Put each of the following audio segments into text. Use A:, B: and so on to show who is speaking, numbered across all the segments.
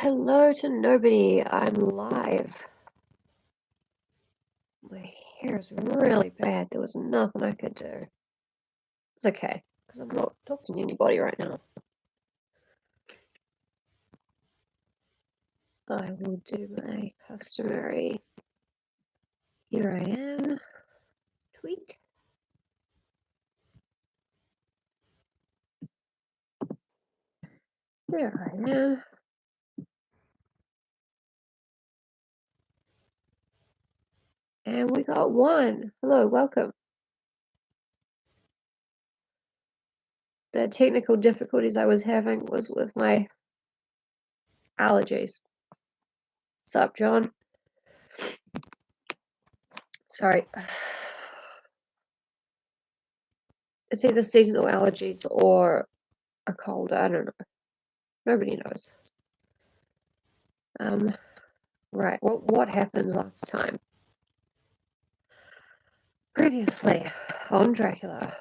A: Hello to nobody. I'm live. My hair is really bad. There was nothing I could do. It's okay, because I'm not talking to anybody right now. I will do my customary here I am tweet. There I am. And we got one. Hello, welcome. The technical difficulties I was having was with my allergies. Sup, John? Sorry. It's either seasonal allergies or a cold. I don't know. Nobody knows. Right. What happened last time? Previously on Dracula,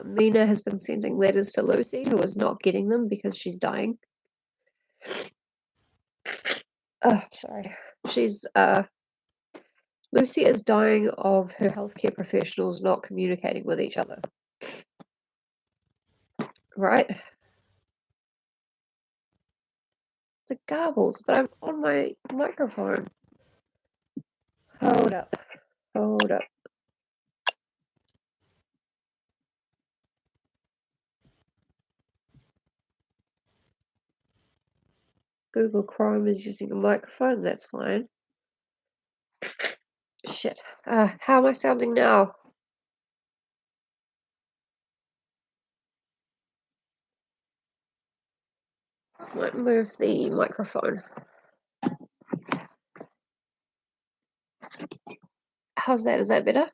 A: Mina has been sending letters to Lucy, who is not getting them because she's dying. Oh, sorry. Lucy is dying of her healthcare professionals not communicating with each other. Right? The garbles, but I'm on my microphone. Hold up. Google Chrome is using a microphone, that's fine. Shit. How am I sounding now? I might move the microphone. How's that? Is that better?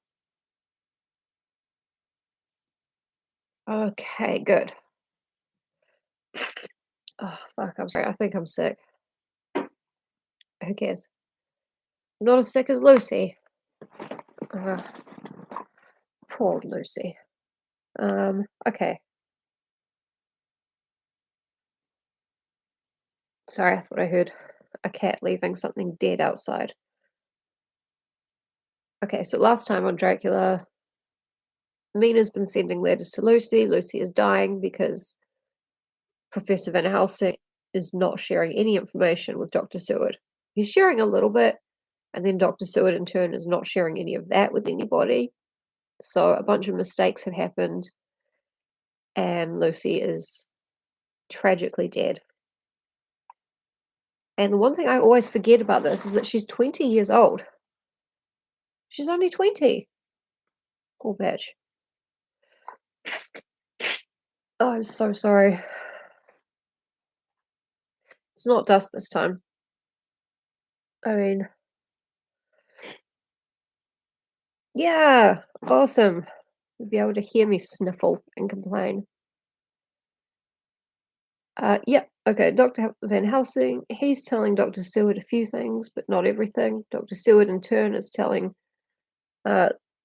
A: Okay, good. Oh, fuck, I'm sorry. I think I'm sick. Who cares? I'm not as sick as Lucy. Poor Lucy. Okay. Sorry, I thought I heard a cat leaving something dead outside. Okay, so last time on Dracula, Mina's been sending letters to Lucy. Lucy is dying because Professor Van Helsing is not sharing any information with Dr. Seward. He's sharing a little bit, and then Dr. Seward in turn is not sharing any of that with anybody. So a bunch of mistakes have happened, and Lucy is tragically dead. And the one thing I always forget about this is that she's 20 years old. She's only 20. Poor bitch. Oh, I'm so sorry. It's not dust this time. I mean, yeah, awesome. You'll be able to hear me sniffle and complain. Yep, okay, Dr. Van Helsing, he's telling Dr. Seward a few things, but not everything. Dr. Seward, in turn, is telling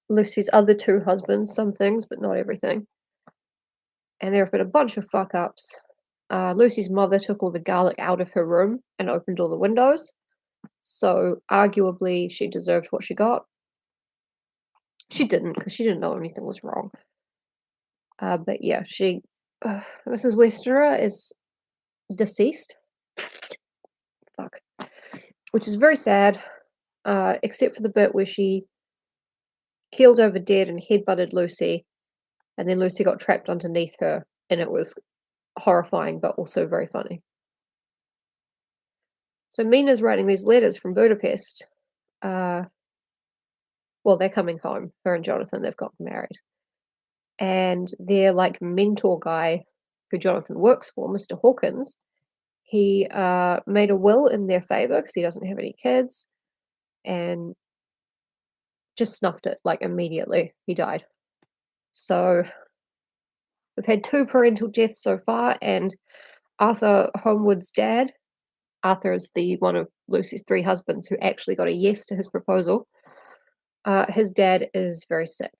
A: Lucy's other two husbands some things, but not everything. And there have been a bunch of fuck-ups. Lucy's mother took all the garlic out of her room and opened all the windows, so arguably she deserved what she got. She didn't, because she didn't know anything was wrong. But yeah, Mrs. Westenra is deceased. Fuck. Which is very sad, except for the bit where she keeled over dead and headbutted Lucy, and then Lucy got trapped underneath her, and it was horrifying, but also very funny. So Mina's writing these letters from Budapest. Well, they're coming home. Her and Jonathan, they've gotten married. And their, like, mentor guy, who Jonathan works for, Mr. Hawkins, he made a will in their favor because he doesn't have any kids, and just snuffed it, like, immediately. He died. So we've had 2 parental deaths so far, and Arthur Homewood's dad, Arthur is the one of Lucy's 3 husbands who actually got a yes to his proposal. His dad is very sick.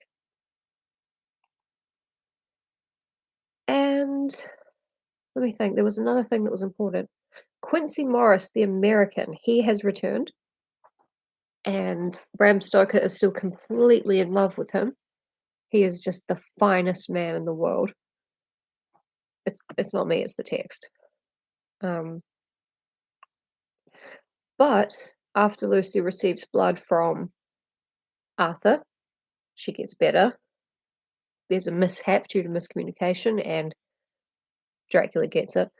A: And Let me think. There was another thing that was important. Quincy Morris, the American, he has returned, and Bram Stoker is still completely in love with him. He is just the finest man in the world. It's not me, it's the text. But after Lucy receives blood from Arthur, she gets better. There's a mishap due to miscommunication, and Dracula gets it.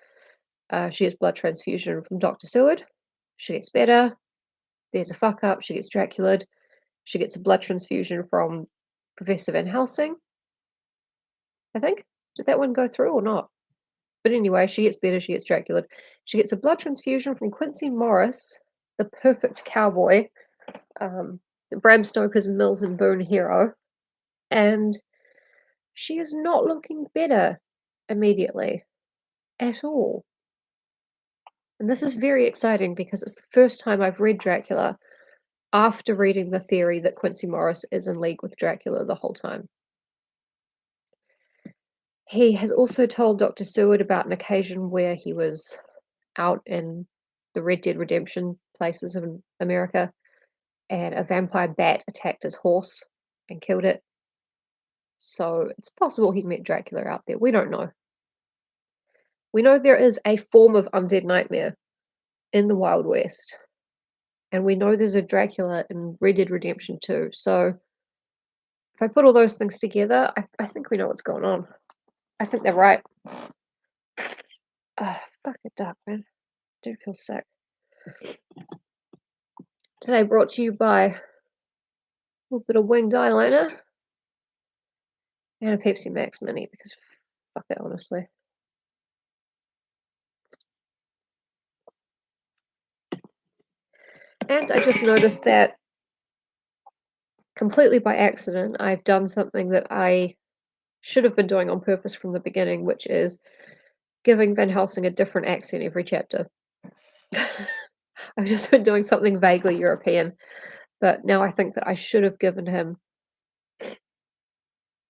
A: She gets blood transfusion from Dr. Seward. She gets better. There's a fuck up. She gets Draculaed. She gets a blood transfusion from Professor Van Helsing, I think. Did that one go through or not? But anyway, she gets better. She gets Draculaed. She gets a blood transfusion from Quincy Morris, the perfect cowboy, Bram Stoker's Mills and Boone hero. And she is not looking better immediately at all. And this is very exciting because it's the first time I've read Dracula after reading the theory that Quincy Morris is in league with Dracula the whole time. He has also told Dr. Seward about an occasion where he was out in the Red Dead Redemption places in America, and a vampire bat attacked his horse and killed it. So it's possible he met Dracula out there. We don't know. We know there is a form of undead nightmare in the Wild West. And we know there's a Dracula in Red Dead Redemption 2. So if I put all those things together, I think we know what's going on. I think they're right. Fucking dark, man. I do feel sick. Today brought to you by a little bit of winged eyeliner and a Pepsi Max Mini, because fuck it, honestly. And I just noticed that completely by accident, I've done something that I should have been doing on purpose from the beginning, which is giving Van Helsing a different accent every chapter. I've just been doing something vaguely European, but now I think that I should have given him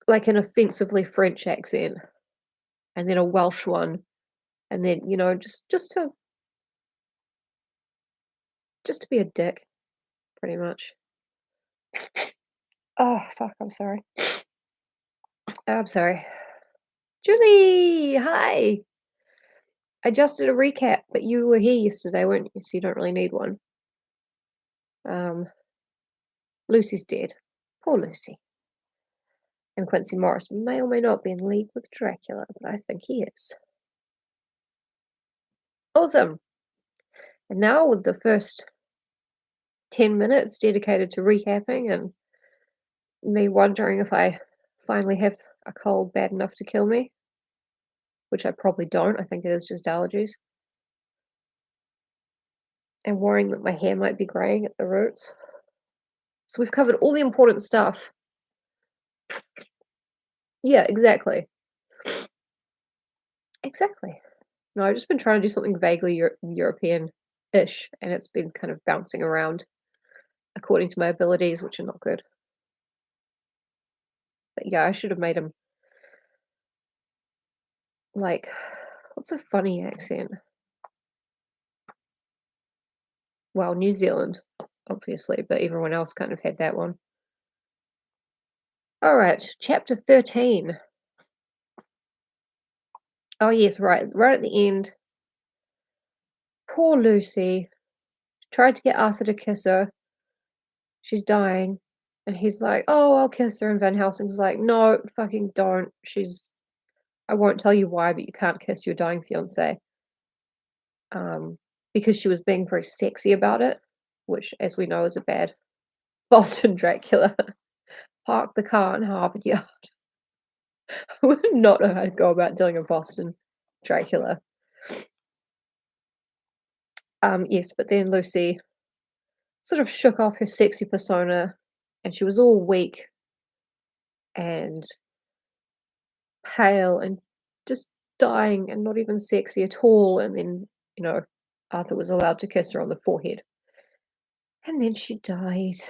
A: like an offensively French accent, and then a Welsh one, and then just to be a dick, pretty much. Oh fuck! I'm sorry. I'm sorry. Julie, hi. I just did a recap, but you were here yesterday, weren't you? So you don't really need one. Lucy's dead. Poor Lucy. And Quincy Morris may or may not be in league with Dracula, but I think he is. Awesome. And now with the first 10 minutes dedicated to recapping and me wondering if I finally have a cold bad enough to kill me, which I probably don't. I think it is just allergies. And worrying that my hair might be greying at the roots. So we've covered all the important stuff. Yeah, exactly. Exactly. No, I've just been trying to do something vaguely European-ish, and it's been kind of bouncing around according to my abilities, which are not good. But yeah, I should have made him like, what's a funny accent? Well, New Zealand, obviously, but everyone else kind of had that one. All right, chapter 13. Oh yes, right at the end. Poor Lucy tried to get Arthur to kiss her. She's dying, and he's like, "Oh, I'll kiss her." And Van Helsing's like, "No, fucking don't. I won't tell you why, but you can't kiss your dying fiance." Because she was being very sexy about it, which, as we know, is a bad Boston Dracula. Park the car in Harvard Yard. I would not know how to go about doing a Boston Dracula. Yes, but then Lucy sort of shook off her sexy persona, and she was all weak and pale and just dying and not even sexy at all. And then, Arthur was allowed to kiss her on the forehead. And then she died.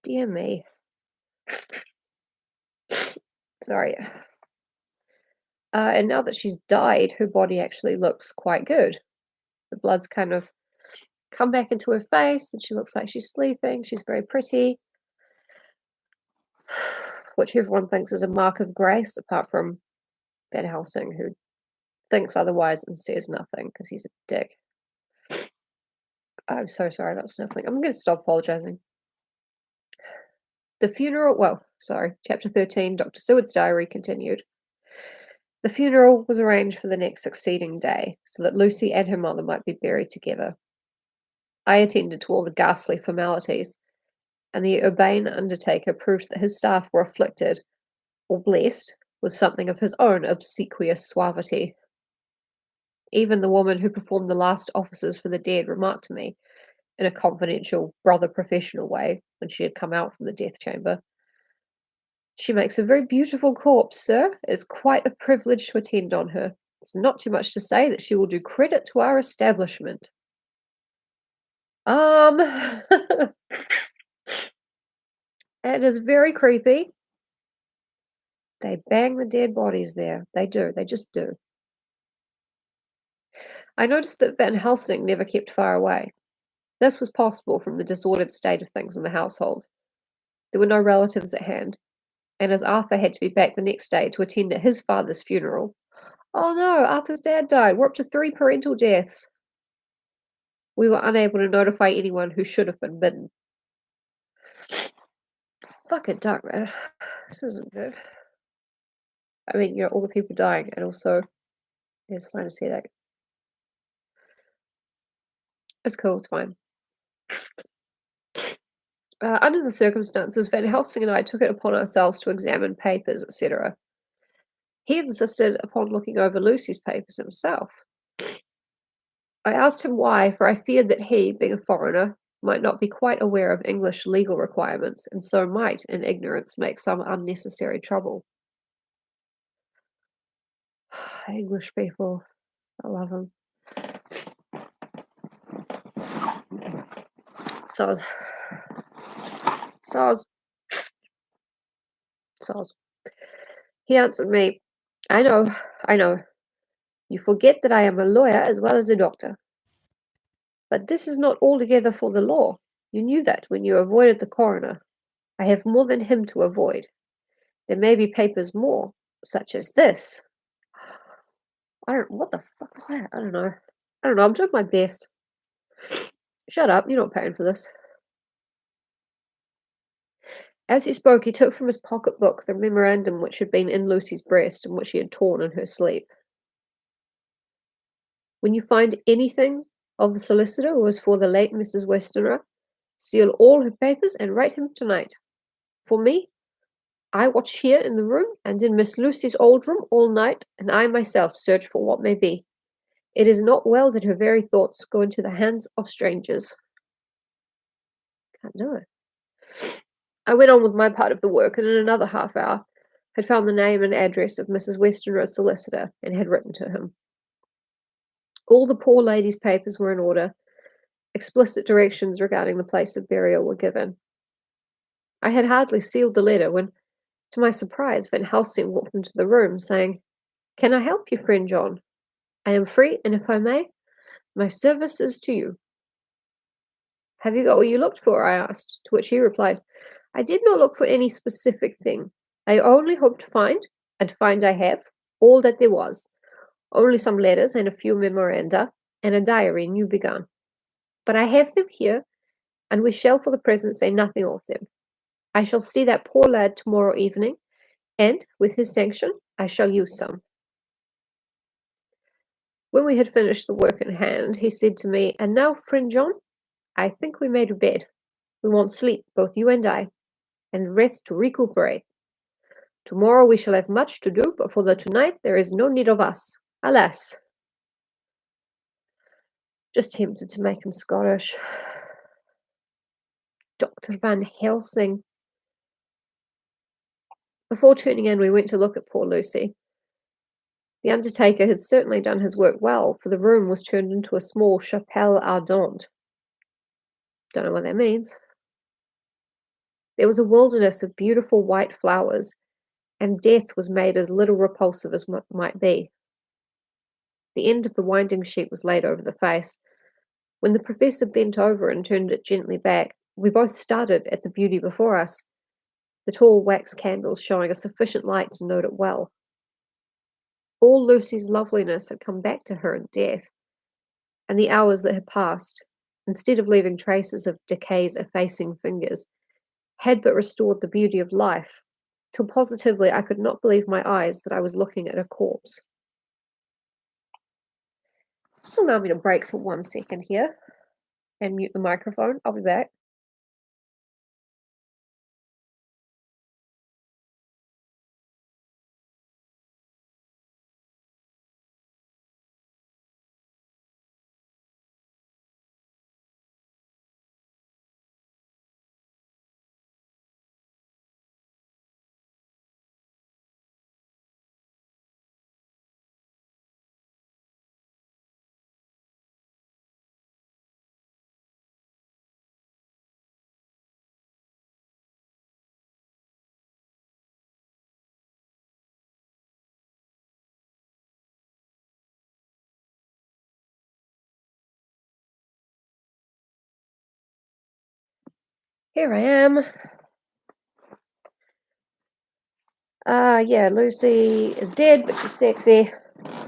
A: Dear me. Sorry. And now that she's died, her body actually looks quite good. The blood's kind of come back into her face, and she looks like she's sleeping. She's very pretty, which everyone thinks is a mark of grace, apart from Van Helsing, who thinks otherwise and says nothing because he's a dick. I'm so sorry about sniffling. I'm going to stop apologizing. The funeral, well, sorry, chapter 13, Dr. Seward's diary continued. The funeral was arranged for the next succeeding day, so that Lucy and her mother might be buried together. I attended to all the ghastly formalities, and the urbane undertaker proved that his staff were afflicted, or blessed, with something of his own obsequious suavity. Even the woman who performed the last offices for the dead remarked to me, in a confidential, brother professional way, when she had come out from the death chamber, "She makes a very beautiful corpse, sir. It is quite a privilege to attend on her. It's not too much to say that she will do credit to our establishment." It is very creepy. They bang the dead bodies there. They do. They just do. I noticed that Van Helsing never kept far away. This was possible from the disordered state of things in the household. There were no relatives at hand, and as Arthur had to be back the next day to attend at his father's funeral. Oh no, Arthur's dad died. We're up to 3 parental deaths. We were unable to notify anyone who should have been bidden. Fucking dark, man. This isn't good. I mean, all the people dying, and also there's sinus headache. It's cool, it's fine. Under the circumstances, Van Helsing and I took it upon ourselves to examine papers, etc. He insisted upon looking over Lucy's papers himself. I asked him why, for I feared that he, being a foreigner, might not be quite aware of English legal requirements, and so might, in ignorance, make some unnecessary trouble. English people, I love them. Soz. He answered me, I know. You forget that I am a lawyer as well as a doctor. But this is not altogether for the law. You knew that when you avoided the coroner. I have more than him to avoid. There may be papers more, such as this. What the fuck was that? I don't know, I'm doing my best. Shut up, you're not paying for this. As he spoke, he took from his pocketbook the memorandum which had been in Lucy's breast and which she had torn in her sleep. When you find anything of the solicitor who was for the late Mrs. Westenra, seal all her papers and write him tonight. For me, I watch here in the room and in Miss Lucy's old room all night, and I myself search for what may be. It is not well that her very thoughts go into the hands of strangers. Can't do it. I went on with my part of the work, and in another half hour had found the name and address of Mrs. Westenra's solicitor, and had written to him. All the poor lady's papers were in order. Explicit directions regarding the place of burial were given. I had hardly sealed the letter when, to my surprise, Van Helsing walked into the room, saying, "Can I help you, friend John? I am free, and if I may, my service is to you." "Have you got what you looked for?" I asked, to which he replied, "I did not look for any specific thing. I only hoped to find, and find I have, all that there was. Only some letters and a few memoranda, and a diary new begun. But I have them here, and we shall for the present say nothing of them. I shall see that poor lad tomorrow evening, and, with his sanction, I shall use some." When we had finished the work in hand, he said to me, "And now, friend John, I think we may to bed. We want sleep, both you and I, and rest to recuperate. Tomorrow we shall have much to do, but for the tonight there is no need of us. Alas!" Just tempted to make him Scottish. Dr. Van Helsing. Before turning in, we went to look at poor Lucy. The undertaker had certainly done his work well, for the room was turned into a small chapelle ardente. Don't know what that means. There was a wilderness of beautiful white flowers, and death was made as little repulsive as might be. The end of the winding sheet was laid over the face. When the professor bent over and turned it gently back, we both started at the beauty before us, the tall wax candles showing a sufficient light to note it well. All Lucy's loveliness had come back to her in death, and the hours that had passed, instead of leaving traces of decay's effacing fingers, had but restored the beauty of life, till positively I could not believe my eyes that I was looking at a corpse. Just allow me to break for 1 second here and mute the microphone. I'll be back. Here I am. Yeah, Lucy is dead, but she's sexy.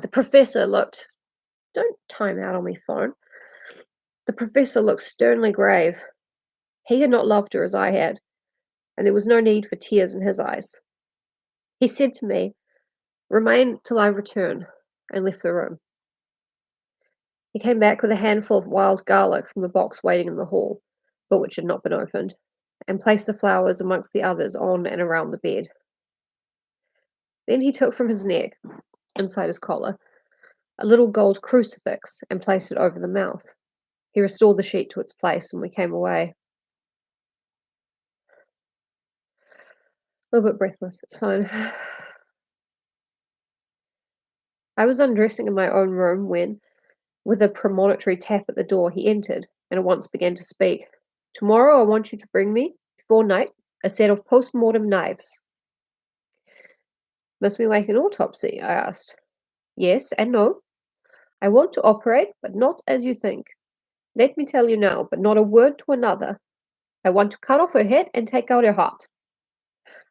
A: The professor looked. Don't time out on me, phone. The professor looked sternly grave. He had not loved her as I had, and there was no need for tears in his eyes. He said to me, "Remain till I return," and left the room. He came back with a handful of wild garlic from the box waiting in the hall, but which had not been opened, and placed the flowers amongst the others on and around the bed. Then he took from his neck, inside his collar, a little gold crucifix and placed it over the mouth. He restored the sheet to its place and we came away. A little bit breathless, it's fine. I was undressing in my own room when, with a premonitory tap at the door, he entered and at once began to speak. "Tomorrow I want you to bring me, before night, a set of post-mortem knives." "Must we make an autopsy?" I asked. "Yes and no. I want to operate, but not as you think. Let me tell you now, but not a word to another. I want to cut off her head and take out her heart."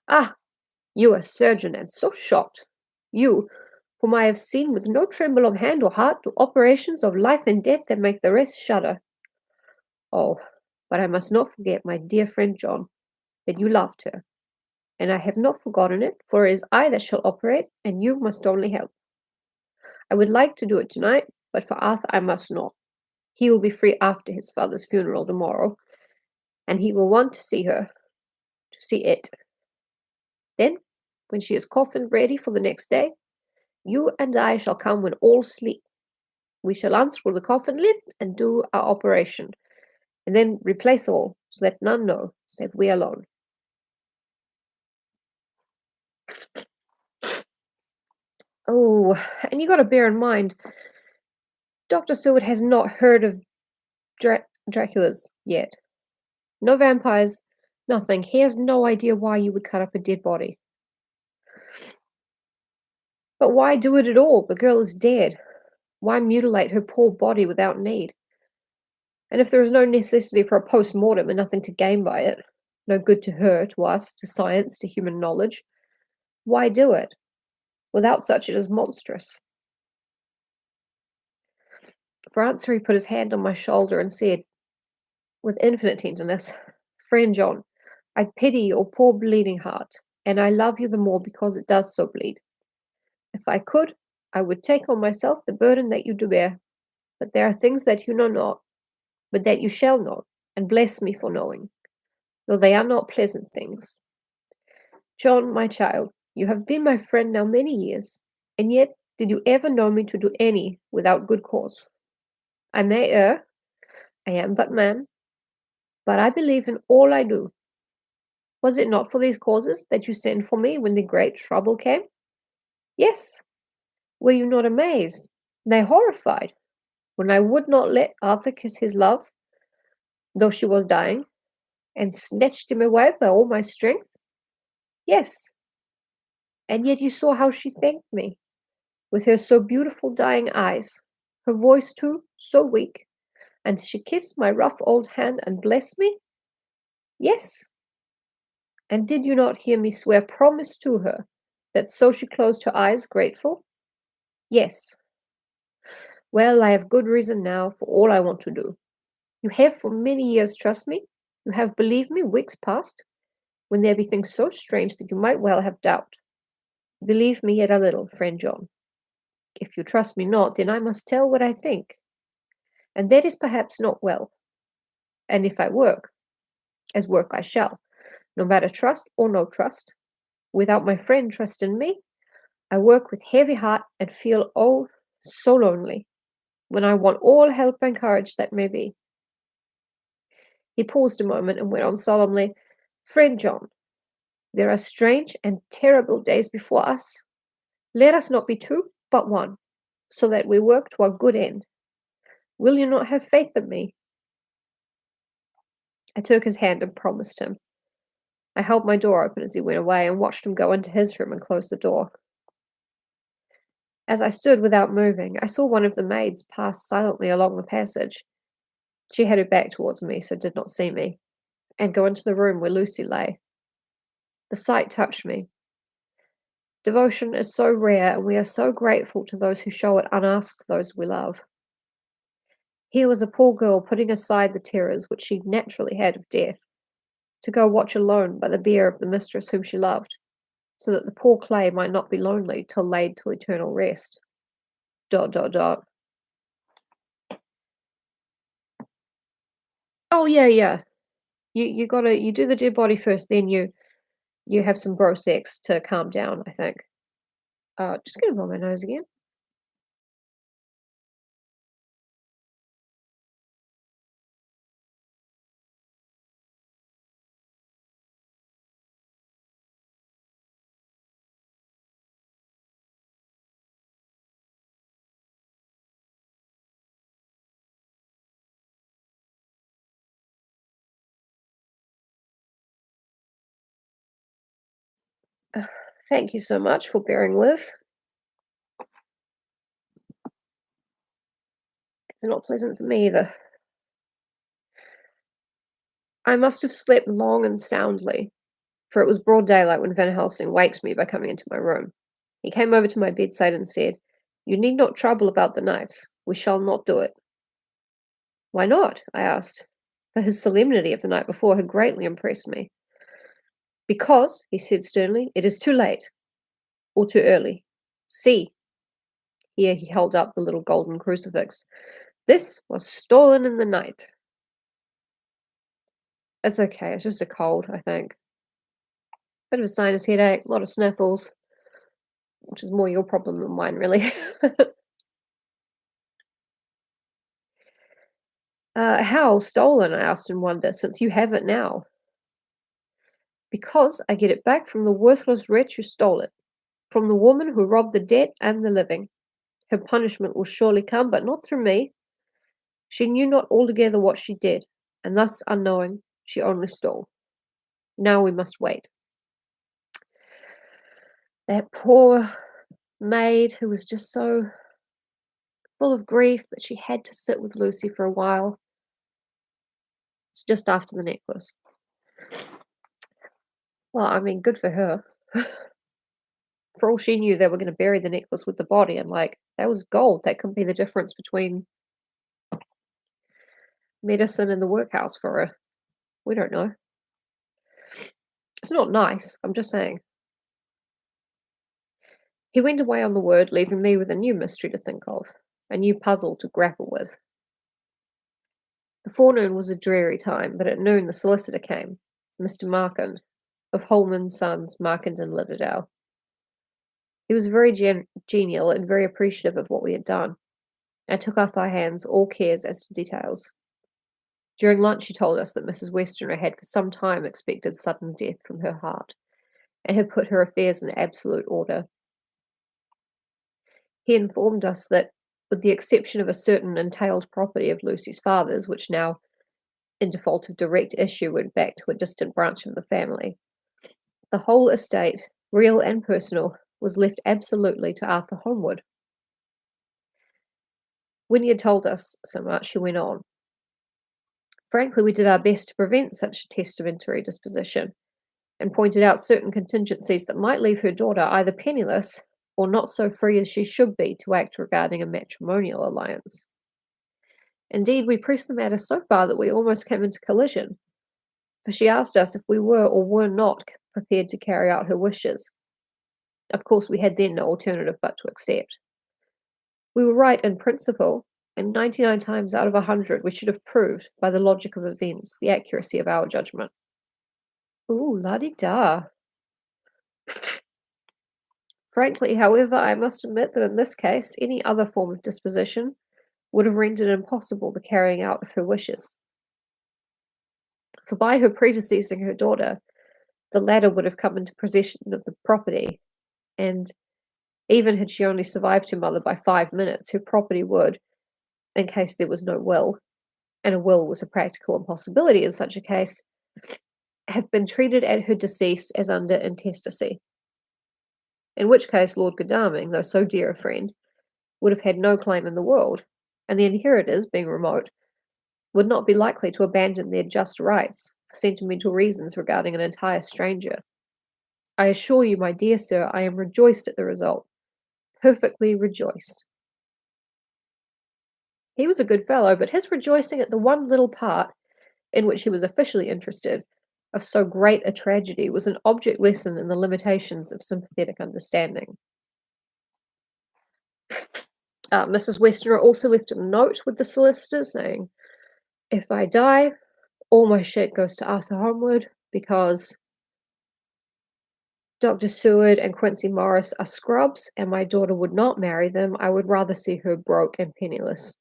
A: "Ah, you a surgeon, and so shocked! You, whom I have seen with no tremble of hand or heart do operations of life and death that make the rest shudder. Oh, but I must not forget, my dear friend John, that you loved her, and I have not forgotten it, for it is I that shall operate, and you must only help. I would like to do it tonight, but for Arthur I must not. He will be free after his father's funeral tomorrow, and he will want to see her, to see it. Then, when she is coffined ready for the next day, you and I shall come when all sleep. We shall unscrew the coffin lid and do our operation, and then replace all, so that none know, save we alone." Oh, and you got to bear in mind, Dr. Seward has not heard of Dracula's yet. No vampires, nothing. He has no idea why you would cut up a dead body. But why do it at all? The girl is dead. Why mutilate her poor body without need? And if there is no necessity for a post-mortem and nothing to gain by it, no good to her, to us, to science, to human knowledge, why do it? Without such it is monstrous. For answer he put his hand on my shoulder and said, with infinite tenderness, "Friend John, I pity your poor bleeding heart, and I love you the more because it does so bleed. If I could, I would take on myself the burden that you do bear, but there are things that you know not, but that you shall know, and bless me for knowing, though they are not pleasant things. John, my child, you have been my friend now many years, and yet did you ever know me to do any without good cause? I may err, I am but man, but I believe in all I do. Was it not for these causes that you sent for me when the great trouble came? Yes. Were you not amazed, nay horrified, when I would not let Arthur kiss his love, though she was dying, and snatched him away by all my strength? Yes. And yet you saw how she thanked me, with her so beautiful dying eyes, her voice too, so weak, and she kissed my rough old hand and blessed me? Yes. And did you not hear me swear promise to her, that so she closed her eyes grateful? Yes. Well, I have good reason now for all I want to do. You have for many years trust me. You have believed me weeks past, when there be things so strange that you might well have doubt. Believe me yet a little, friend John. If you trust me not, then I must tell what I think, and that is perhaps not well. And if I work, as work I shall, no matter trust or no trust, without my friend trust in me, I work with heavy heart and feel oh so lonely, when I want all help and courage that may be. He paused a moment and went on solemnly, Friend John, there are strange and terrible days before us. Let us not be two, but one, so that we work to our good end. Will you not have faith in me? I took his hand and promised him. I held my door open as he went away and watched him go into his room and close the door. As I stood without moving, I saw one of the maids pass silently along the passage. She had her back towards me, so did not see me, and go into the room where Lucy lay. The sight touched me. Devotion is so rare, and we are so grateful to those who show it unasked to those we love. Here was a poor girl putting aside the terrors which she naturally had of death, to go watch alone by the bier of the mistress whom she loved, so that the poor clay might not be lonely till laid till eternal rest. ... Oh yeah. You do the dead body first, then you have some bro sex to calm down, I think. Just gonna blow my nose again. Thank you so much for bearing with. It's not pleasant for me either. I must have slept long and soundly, for it was broad daylight when Van Helsing waked me by coming into my room. He came over to my bedside and said, You need not trouble about the knives. We shall not do it. Why not? I asked, for his solemnity of the night before had greatly impressed me. Because, he said sternly, it is too late, or too early. See. Here he held up the little golden crucifix. This was stolen in the night. It's okay, it's just a cold, I think. Bit of a sinus headache, a lot of sniffles, which is more your problem than mine, really. How stolen? I asked in wonder, since you have it now. Because I get it back from the worthless wretch who stole it, from the woman who robbed the dead and the living. Her punishment will surely come, but not through me. She knew not altogether what she did, and thus unknowing, she only stole. Now we must wait. That poor maid who was just so full of grief that she had to sit with Lucy for a while. It's just after the necklace. Well, I mean, good for her. For all she knew, they were going to bury the necklace with the body, and like, that was gold. That could be the difference between medicine and the workhouse for her. We don't know. It's not nice, I'm just saying. He went away on the word, leaving me with a new mystery to think of, a new puzzle to grapple with. The forenoon was a dreary time, but at noon the solicitor came, Mr. Markand, of Holman, Sons, Markand and Litterdale. He was very genial and very appreciative of what we had done, and took off our hands all cares as to details. During lunch he told us that Mrs. Westenra had for some time expected sudden death from her heart, and had put her affairs in absolute order. He informed us that, with the exception of a certain entailed property of Lucy's father's, which now, in default of direct issue, went back to a distant branch of the family, the whole estate, real and personal, was left absolutely to Arthur Holmwood. When he had told us so much, he went on. Frankly, we did our best to prevent such a testamentary disposition, and pointed out certain contingencies that might leave her daughter either penniless or not so free as she should be to act regarding a matrimonial alliance. Indeed, we pressed the matter so far that we almost came into collision, for she asked us if we were or were not prepared to carry out her wishes. Of course, we had then no alternative but to accept. We were right in principle, and 99 times out of 100 we should have proved, by the logic of events, the accuracy of our judgment. Ooh, la-di-da. Frankly, however, I must admit that in this case, any other form of disposition would have rendered impossible the carrying out of her wishes. For by her predeceasing her daughter, the latter would have come into possession of the property, and even had she only survived her mother by 5 minutes, her property would, in case there was no will, and a will was a practical impossibility in such a case, have been treated at her decease as under intestacy. In which case Lord Godalming, though so dear a friend, would have had no claim in the world, and the inheritors, being remote, would not be likely to abandon their just rights for sentimental reasons regarding an entire stranger. I assure you, my dear sir, I am rejoiced at the result. Perfectly rejoiced. He was a good fellow, but his rejoicing at the one little part in which he was officially interested of so great a tragedy was an object lesson in the limitations of sympathetic understanding. Mrs. Westerner also left a note with the solicitor saying, "If I die, all my share goes to Arthur Holmwood, because Dr. Seward and Quincy Morris are scrubs, and my daughter would not marry them. I would rather see her broke and penniless."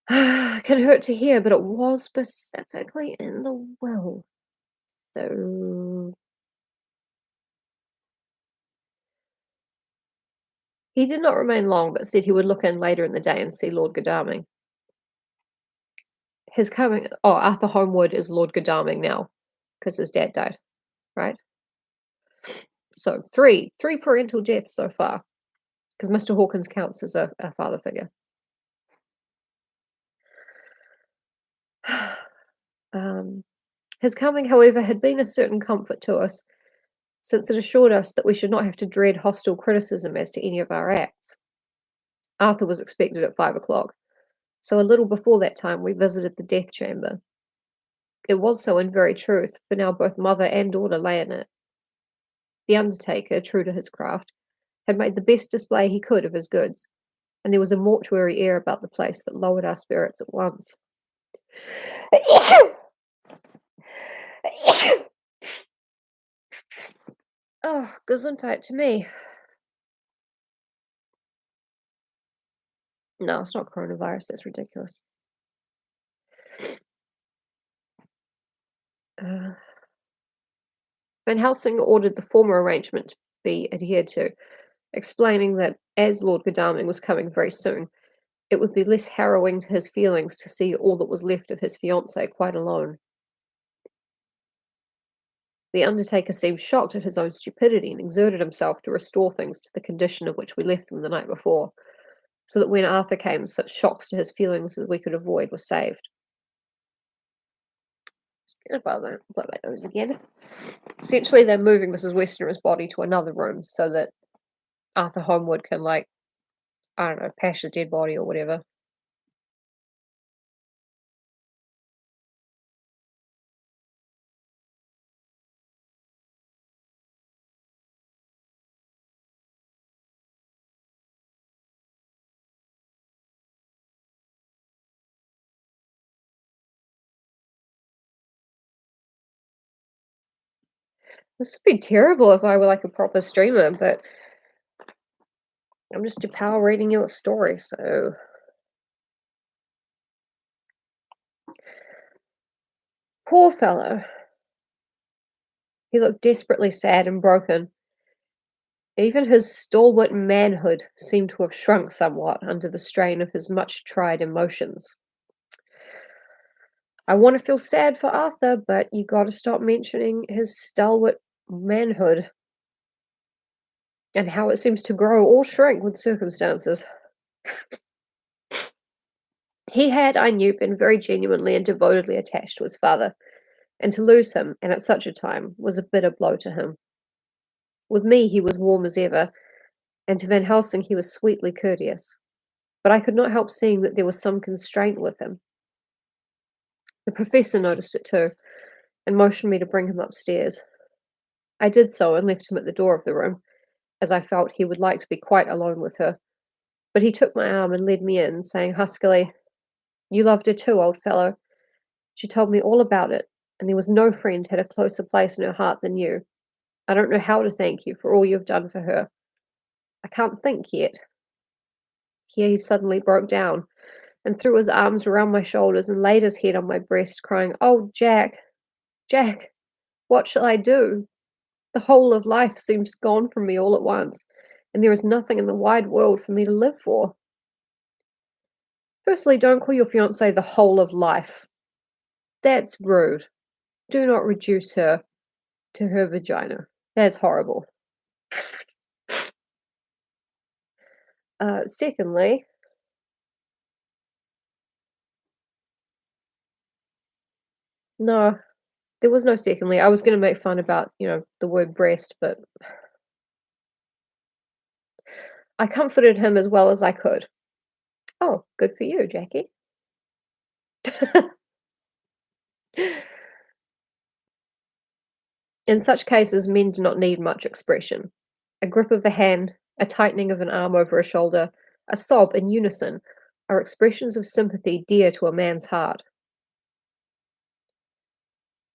A: Can hurt to hear, but it was specifically in the will. So he did not remain long, but said he would look in later in the day and see Lord Godalming. His coming Arthur Holmwood is Lord Godalming now, because his dad died, right? So three parental deaths so far, because Mr. Hawkins counts as a father figure. His coming, however, had been a certain comfort to us, since it assured us that we should not have to dread hostile criticism as to any of our acts. Arthur was expected at 5 o'clock, so a little before that time we visited the death chamber. It was so in very truth, for now both mother and daughter lay in it. The undertaker, true to his craft, had made the best display he could of his goods, and there was a mortuary air about the place that lowered our spirits at once. Oh, Gesundheit to me. No, it's not coronavirus. That's ridiculous. Van Helsing ordered the former arrangement to be adhered to, explaining that as Lord Godalming was coming very soon, it would be less harrowing to his feelings to see all that was left of his fiancée quite alone. The undertaker seemed shocked at his own stupidity, and exerted himself to restore things to the condition of which we left them the night before, so that when Arthur came, such shocks to his feelings as we could avoid were saved. Just gonna blow my nose again. Essentially, they're moving Mrs. Westerner's body to another room so that Arthur Holmwood can, like, I don't know, pash the dead body or whatever. This would be terrible if I were like a proper streamer, but I'm just a pal reading you a story, so poor fellow. He looked desperately sad and broken. Even his stalwart manhood seemed to have shrunk somewhat under the strain of his much tried emotions. I want to feel sad for Arthur, but you gotta stop mentioning his stalwart Manhood, and how it seems to grow or shrink with circumstances. He had, I knew, been very genuinely and devotedly attached to his father, and to lose him, and at such a time, was a bitter blow to him. With me he was warm as ever, and to Van Helsing he was sweetly courteous. But I could not help seeing that there was some constraint with him. The professor noticed it too, and motioned me to bring him upstairs. I did so and left him at the door of the room, as I felt he would like to be quite alone with her. But he took my arm and led me in, saying huskily, "You loved her too, old fellow. She told me all about it, and there was no friend had a closer place in her heart than you. I don't know how to thank you for all you have done for her. I can't think yet." Here he suddenly broke down and threw his arms around my shoulders and laid his head on my breast, crying, "Oh, Jack, Jack, what shall I do? The whole of life seems gone from me all at once, and there is nothing in the wide world for me to live for." Firstly, don't call your fiancée the whole of life. That's rude. Do not reduce her to her vagina. That's horrible. Secondly, no, there was no secondly. I was going to make fun about, the word breast, but I comforted him as well as I could. Oh, good for you, Jackie. In such cases, men do not need much expression. A grip of the hand, a tightening of an arm over a shoulder, a sob in unison are expressions of sympathy dear to a man's heart.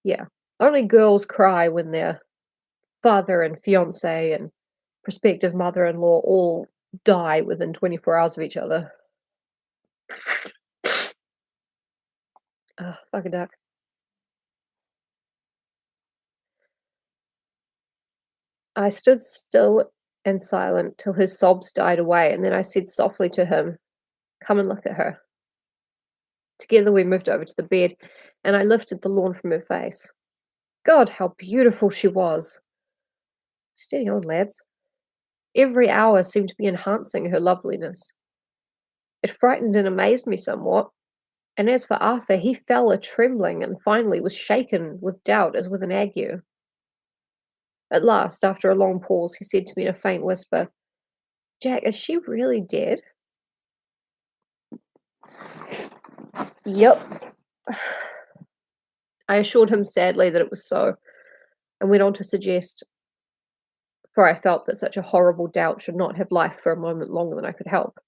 A: Yeah. Only girls cry when their father and fiancé and prospective mother-in-law all die within 24 hours of each other. Fuck a duck. I stood still and silent till his sobs died away, and then I said softly to him, "Come and look at her." Together we moved over to the bed, and I lifted the lawn from her face. God, how beautiful she was! Steady on, lads. Every hour seemed to be enhancing her loveliness. It frightened and amazed me somewhat, and as for Arthur, he fell a trembling and finally was shaken with doubt as with an ague. At last, after a long pause, he said to me in a faint whisper, "Jack, is she really dead?" Yep. I assured him sadly that it was so, and went on to suggest, for I felt that such a horrible doubt should not have life for a moment longer than I could help,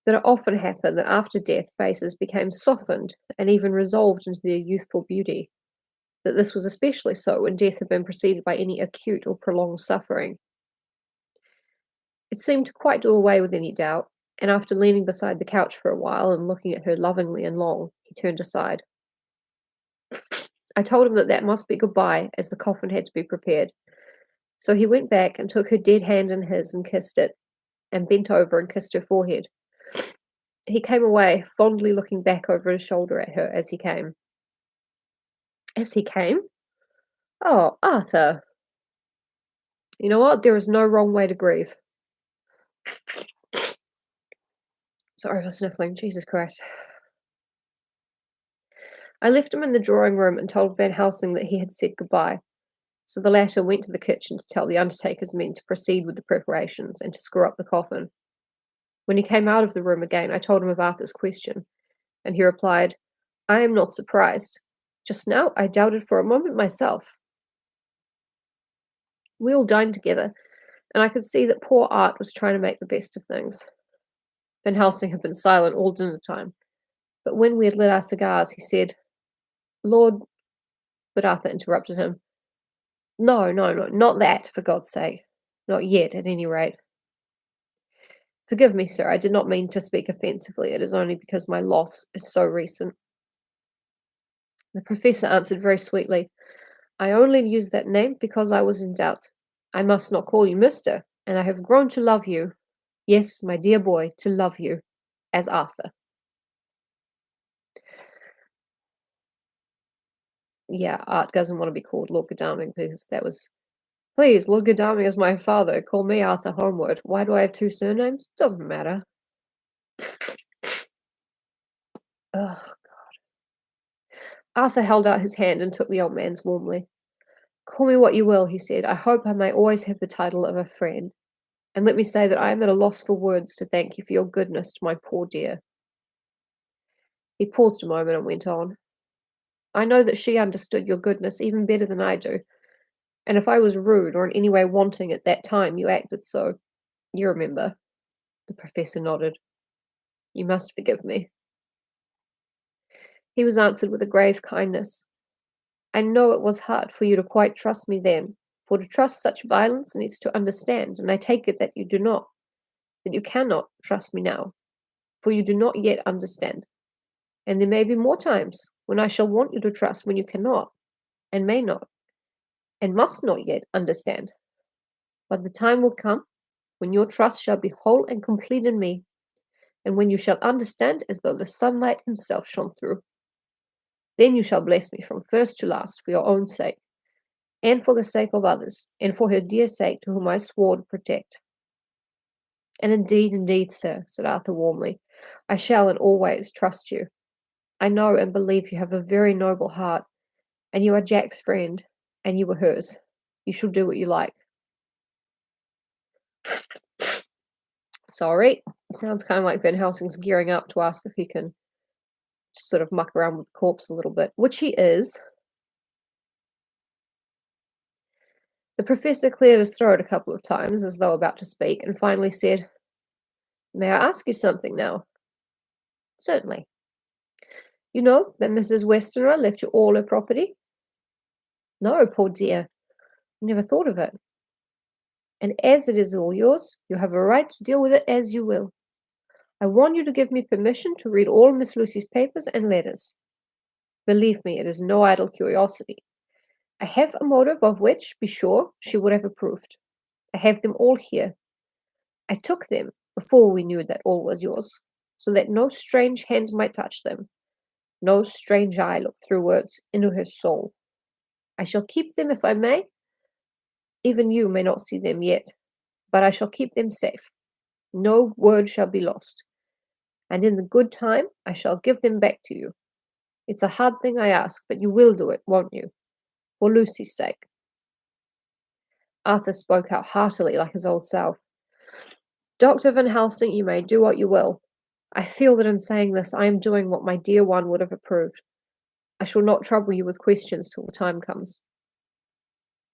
A: that it often happened that after death faces became softened and even resolved into their youthful beauty, that this was especially so when death had been preceded by any acute or prolonged suffering. It seemed to quite do away with any doubt, and after leaning beside the couch for a while and looking at her lovingly and long, he turned aside. I told him that that must be goodbye, as the coffin had to be prepared. So he went back and took her dead hand in his and kissed it, and bent over and kissed her forehead. He came away, fondly looking back over his shoulder at her as he came. As he came? Oh, Arthur! You know what? There is no wrong way to grieve. Sorry for sniffling, Jesus Christ. I left him in the drawing room and told Van Helsing that he had said goodbye, so the latter went to the kitchen to tell the undertaker's men to proceed with the preparations and to screw up the coffin. When he came out of the room again, I told him of Arthur's question, and he replied, "I am not surprised. Just now I doubted for a moment myself." We all dined together, and I could see that poor Art was trying to make the best of things. Van Helsing had been silent all dinner time, but when we had lit our cigars, he said, "Lord—" but Arthur interrupted him. No, no, no, not that, for God's sake. Not yet, at any rate. Forgive me, sir, I did not mean to speak offensively. It is only because my loss is so recent." The professor answered very sweetly, "I only used that name because I was in doubt. I must not call you Mister, and I have grown to love you. Yes, my dear boy, to love you, as Arthur." Yeah, Art doesn't want to be called Lord Godalming because that was Please, Lord Godalming is my father. Call me Arthur Holmwood. Why do I have two surnames? Doesn't matter. Ugh. Arthur held out his hand and took the old man's warmly. Call me what you will, he said. I hope I may always have the title of a friend. And let me say that I am at a loss for words to thank you for your goodness to my poor dear. He paused a moment and went on. I know that she understood your goodness even better than I do, and if I was rude or in any way wanting at that time, you acted so. You remember. The professor nodded. You must forgive me. He was answered with a grave kindness. I know it was hard for you to quite trust me then, for to trust such violence needs to understand, and I take it that you do not, that you cannot trust me now, for you do not yet understand. And there may be more times when I shall want you to trust when you cannot, and may not, and must not yet understand. But the time will come when your trust shall be whole and complete in me, and when you shall understand as though the sunlight himself shone through. Then you shall bless me from first to last for your own sake, and for the sake of others, and for her dear sake to whom I swore to protect. And indeed, sir, said Arthur warmly, I shall and always trust you. I know and believe you have a very noble heart, and you are Jack's friend, and you are hers. You shall do what you like. Sorry, it sounds kind of like Van Helsing's gearing up to ask if he can just sort of muck around with the corpse a little bit, which he is. The professor cleared his throat a couple of times, as though about to speak, and finally said, May I ask you something now? Certainly. You know that Mrs. Westenra left you all her property? No, poor dear. Never thought of it. And as it is all yours, you have a right to deal with it as you will. I want you to give me permission to read all Miss Lucy's papers and letters. Believe me, it is no idle curiosity. I have a motive of which, be sure, she would have approved. I have them all here. I took them before we knew that all was yours, so that no strange hand might touch them, no strange eye look through words into her soul. I shall keep them if I may. Even you may not see them yet, but I shall keep them safe. No word shall be lost, and in the good time I shall give them back to you. It's a hard thing I ask, but you will do it, won't you? For Lucy's sake. Arthur spoke out heartily like his old self. Dr. Van Helsing, you may do what you will. I feel that in saying this I am doing what my dear one would have approved. I shall not trouble you with questions till the time comes.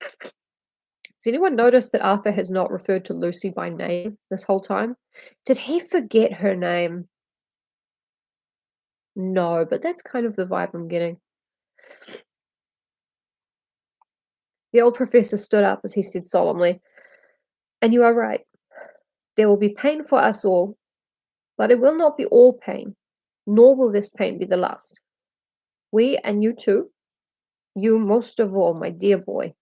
A: Has anyone noticed that Arthur has not referred to Lucy by name this whole time? Did he forget her name? No, but that's kind of the vibe I'm getting. The old professor stood up as he said solemnly, And you are right. There will be pain for us all, but it will not be all pain, nor will this pain be the last. We, and you too, you most of all, my dear boy,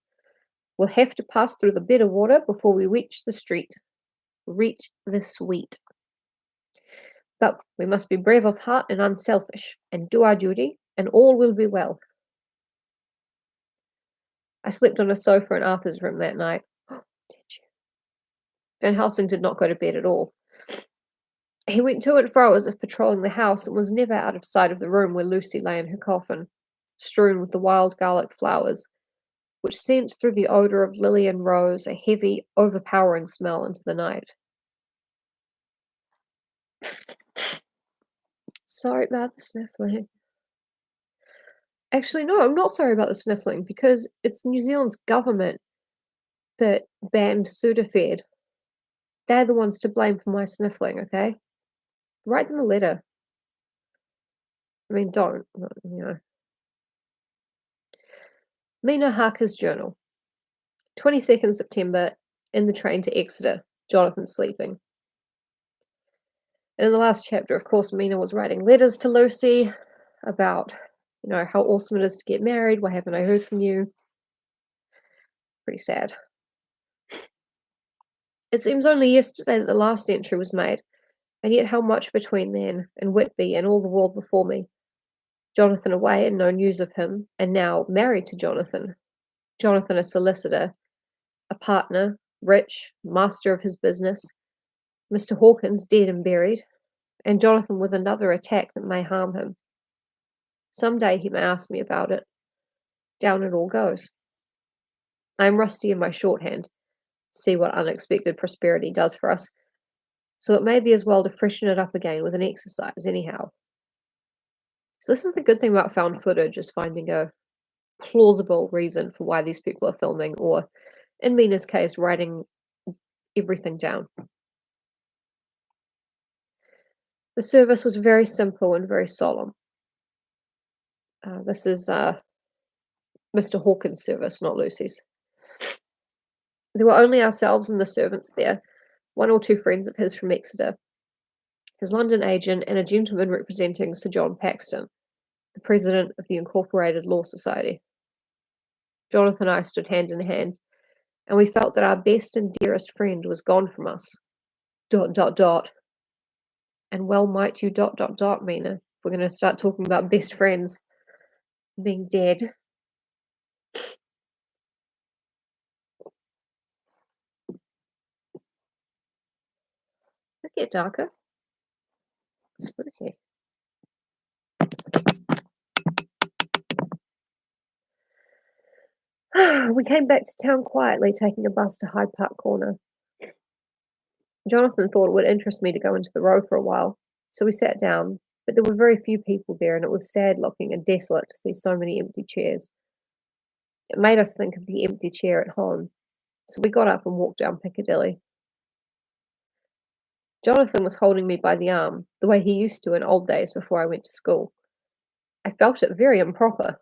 A: will have to pass through the bitter water before we reach the sweet. But we must be brave of heart and unselfish, and do our duty, and all will be well. I slept on a sofa in Arthur's room that night. Oh, did you? Van Helsing did not go to bed at all. He went to and fro as if patrolling the house, and was never out of sight of the room where Lucy lay in her coffin, strewn with the wild garlic flowers, which sent through the odour of lily and rose a heavy, overpowering smell into the night. Sorry about the sniffling. Actually, no, I'm not sorry about the sniffling, because it's New Zealand's government that banned Sudafed. They're the ones to blame for my sniffling, okay? Write them a letter. I mean, don't, you know. Mina Harker's journal. 22nd September, in the train to Exeter, Jonathan sleeping. And in the last chapter, of course, Mina was writing letters to Lucy about, you know, how awesome it is to get married. Why haven't I heard from you? Pretty sad. It seems only yesterday that the last entry was made, and yet how much between then and Whitby and all the world before me. Jonathan away and no news of him, and now married to Jonathan. Jonathan a solicitor, a partner, rich, master of his business, Mr. Hawkins dead and buried, and Jonathan with another attack that may harm him. Some day he may ask me about it. Down it all goes. I am rusty in my shorthand. See what unexpected prosperity does for us. So it may be as well to freshen it up again with an exercise, anyhow. So this is the good thing about found footage, is finding a plausible reason for why these people are filming, or in Mina's case, writing everything down. The service was very simple and very solemn. This is Mr. Hawkins' service, not Lucy's. There were only ourselves and the servants there, one or two friends of his from Exeter, his London agent, and a gentleman representing Sir John Paxton, the president of the Incorporated Law Society. Jonathan and I stood hand in hand, and we felt that our best and dearest friend was gone from us. ... And well might you ... Mina, if we're going to start talking about best friends being dead. It get darker. Spooky. We came back to town quietly, taking a bus to Hyde Park Corner. Jonathan thought it would interest me to go into the Row for a while, so we sat down, but there were very few people there, and it was sad-looking and desolate to see so many empty chairs. It made us think of the empty chair at home, so we got up and walked down Piccadilly. Jonathan was holding me by the arm, the way he used to in old days before I went to school. I felt it very improper,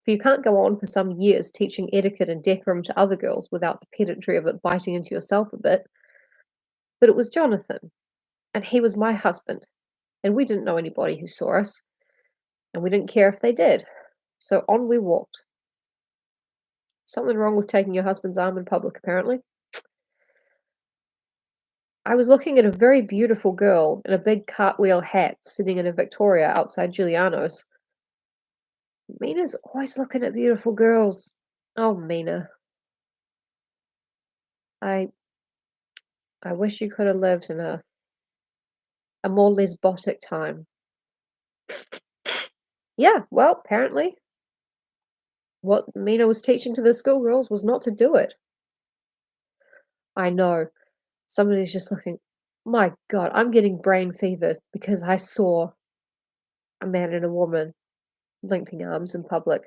A: for you can't go on for some years teaching etiquette and decorum to other girls without the pedantry of it biting into yourself a bit. But it was Jonathan, and he was my husband, and we didn't know anybody who saw us, and we didn't care if they did. So on we walked. Something wrong with taking your husband's arm in public, apparently. I was looking at a very beautiful girl in a big cartwheel hat sitting in a Victoria outside Giuliano's. Mina's always looking at beautiful girls. Oh, Mina. I wish you could have lived in a more lesbotic time. Yeah, well, apparently what Mina was teaching to the schoolgirls was not to do it. I know. Somebody's just looking. My God, I'm getting brain fever because I saw a man and a woman linking arms in public.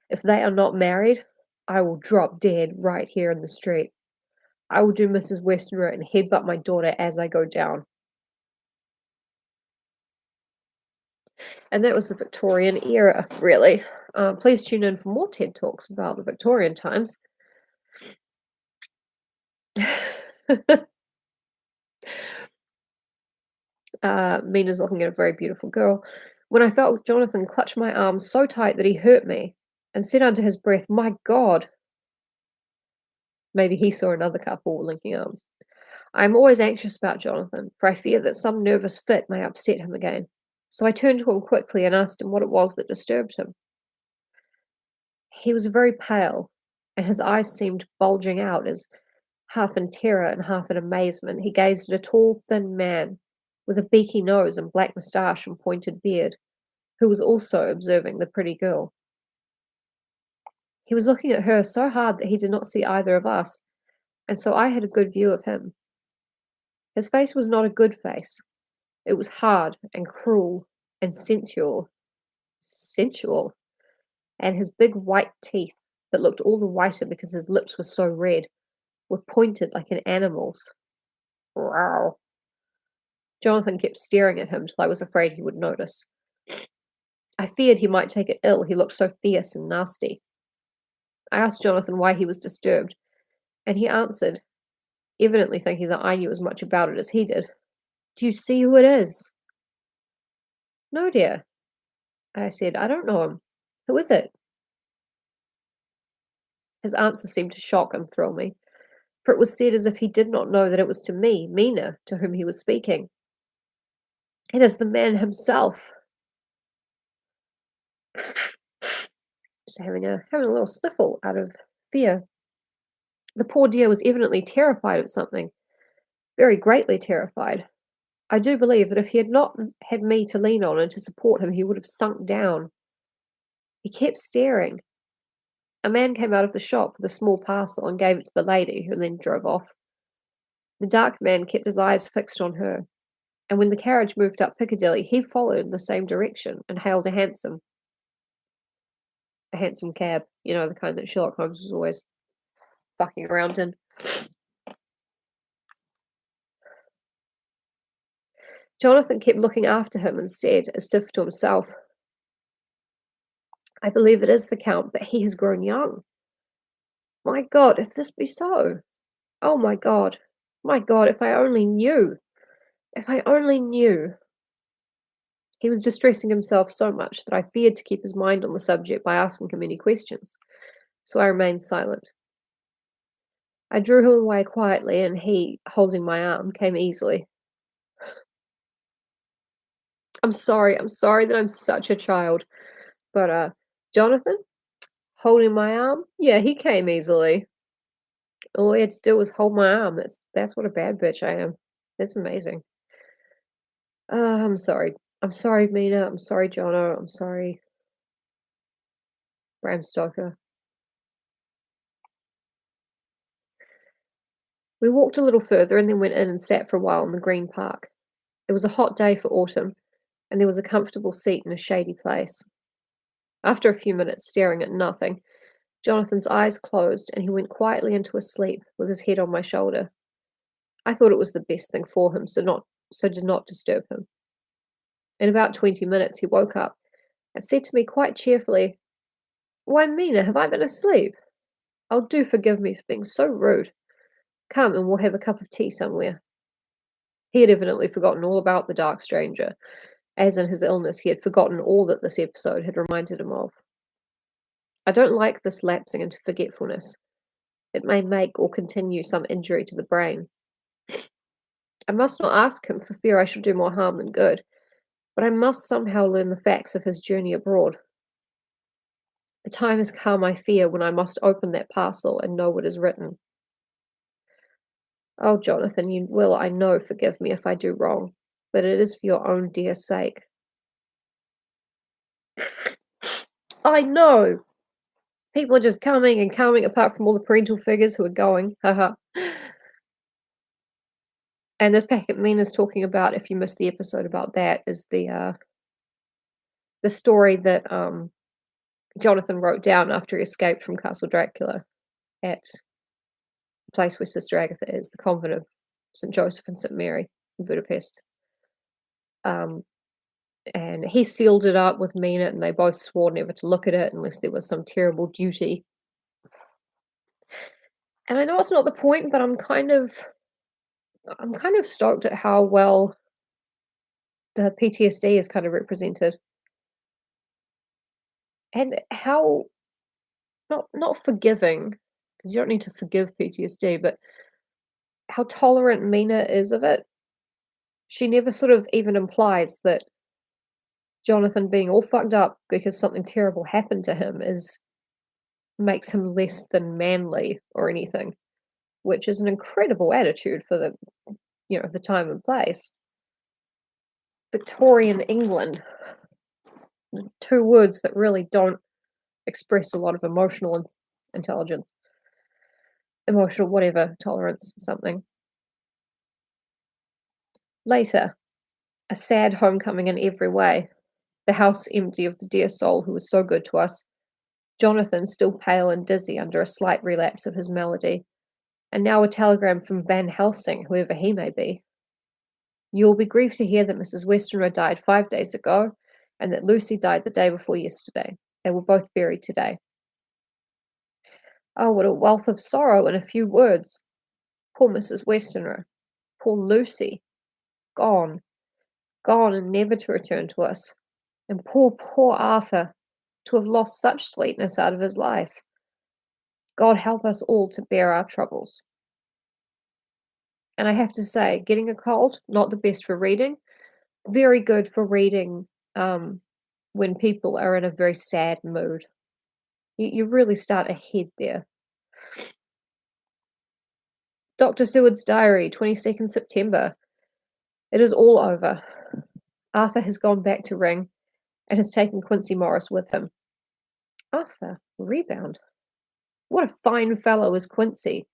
A: If they are not married, I will drop dead right here in the street. I will do Mrs. Westenra and headbutt my daughter as I go down. And that was the Victorian era, really. Please tune in for more TED Talks about the Victorian times. Mina's looking at a very beautiful girl. When I felt Jonathan clutch my arm so tight that he hurt me, and said under his breath, "My God!" Maybe he saw another couple linking arms. I am always anxious about Jonathan, for I fear that some nervous fit may upset him again. So I turned to him quickly and asked him what it was that disturbed him. He was very pale, and his eyes seemed bulging out as, half in terror and half in amazement, he gazed at a tall, thin man with a beaky nose and black moustache and pointed beard, who was also observing the pretty girl. He was looking at her so hard that he did not see either of us, and so I had a good view of him. His face was not a good face. It was hard and cruel and sensual. Sensual. And his big white teeth, that looked all the whiter because his lips were so red, were pointed like an animal's. Wow. Jonathan kept staring at him till I was afraid he would notice. I feared he might take it ill, he looked so fierce and nasty. I asked Jonathan why he was disturbed, and he answered, evidently thinking that I knew as much about it as he did. Do you see who it is? No, dear. I said, I don't know him. Who is it? His answer seemed to shock and thrill me, for it was said as if he did not know that it was to me, Mina, to whom he was speaking. It is the man himself. Just having a little sniffle out of fear. The poor dear was evidently terrified of something, very greatly terrified. I do believe that if he had not had me to lean on and to support him, he would have sunk down. He kept staring. A man came out of the shop with a small parcel and gave it to the lady, who then drove off. The dark man kept his eyes fixed on her, and when the carriage moved up Piccadilly, he followed in the same direction and hailed a hansom cab, the kind that Sherlock Holmes was always fucking around in. Jonathan kept looking after him and said, as if to himself, I believe it is the Count, but he has grown young. My God, if this be so. Oh my God. My God, if I only knew. If I only knew. He was distressing himself so much that I feared to keep his mind on the subject by asking him any questions, so I remained silent. I drew him away quietly, and he, holding my arm, came easily. I'm sorry that I'm such a child, but, Jonathan, holding my arm, yeah, he came easily. All he had to do was hold my arm. That's what a bad bitch I am. That's amazing. I'm sorry. I'm sorry, Mina. I'm sorry, Jono. I'm sorry, Bram Stoker. We walked a little further and then went in and sat for a while in the Green Park. It was a hot day for autumn, and there was a comfortable seat in a shady place. After a few minutes staring at nothing, Jonathan's eyes closed and he went quietly into a sleep with his head on my shoulder. I thought it was the best thing for him, so did not disturb him. In about 20 minutes he woke up and said to me quite cheerfully, Why, Mina, have I been asleep? Oh, do forgive me for being so rude. Come and we'll have a cup of tea somewhere. He had evidently forgotten all about the dark stranger, as in his illness he had forgotten all that this episode had reminded him of. I don't like this lapsing into forgetfulness. It may make or continue some injury to the brain. I must not ask him for fear I should do more harm than good, but I must somehow learn the facts of his journey abroad. The time has come, I fear, when I must open that parcel and know what is written. Oh, Jonathan, you will, I know, forgive me if I do wrong, but it is for your own dear sake. I know! People are just coming and coming, apart from all the parental figures who are going. Haha. And this packet Mina's talking about, if you missed the episode about that, is the story that Jonathan wrote down after he escaped from Castle Dracula at the place where Sister Agatha is, the convent of St. Joseph and St. Mary in Budapest. And he sealed it up with Mina, and they both swore never to look at it unless there was some terrible duty. And I know it's not the point, but I'm kind of stoked at how well the PTSD is kind of represented. And how not forgiving, because you don't need to forgive PTSD, but how tolerant Mina is of it. She never sort of even implies that Jonathan being all fucked up because something terrible happened to him makes him less than manly or anything, which is an incredible attitude for the time and place. Victorian England, two words that really don't express a lot of emotional intelligence, emotional whatever, tolerance, something. Later, a sad homecoming in every way, the house empty of the dear soul who was so good to us, Jonathan still pale and dizzy under a slight relapse of his malady, and now a telegram from Van Helsing, whoever he may be. You will be grieved to hear that Mrs. Westenra died 5 days ago, and that Lucy died the day before yesterday. They were both buried today. Oh, what a wealth of sorrow in a few words. Poor Mrs. Westenra. Poor Lucy. Gone. Gone and never to return to us. And poor Arthur, to have lost such sweetness out of his life. God help us all to bear our troubles. And I have to say, getting a cold, not the best for reading. Very good for reading when people are in a very sad mood. You really start ahead there. Dr. Seward's diary, 22nd September. It is all over. Arthur has gone back to Ring and has taken Quincy Morris with him. Arthur, rebound. What a fine fellow is Quincy.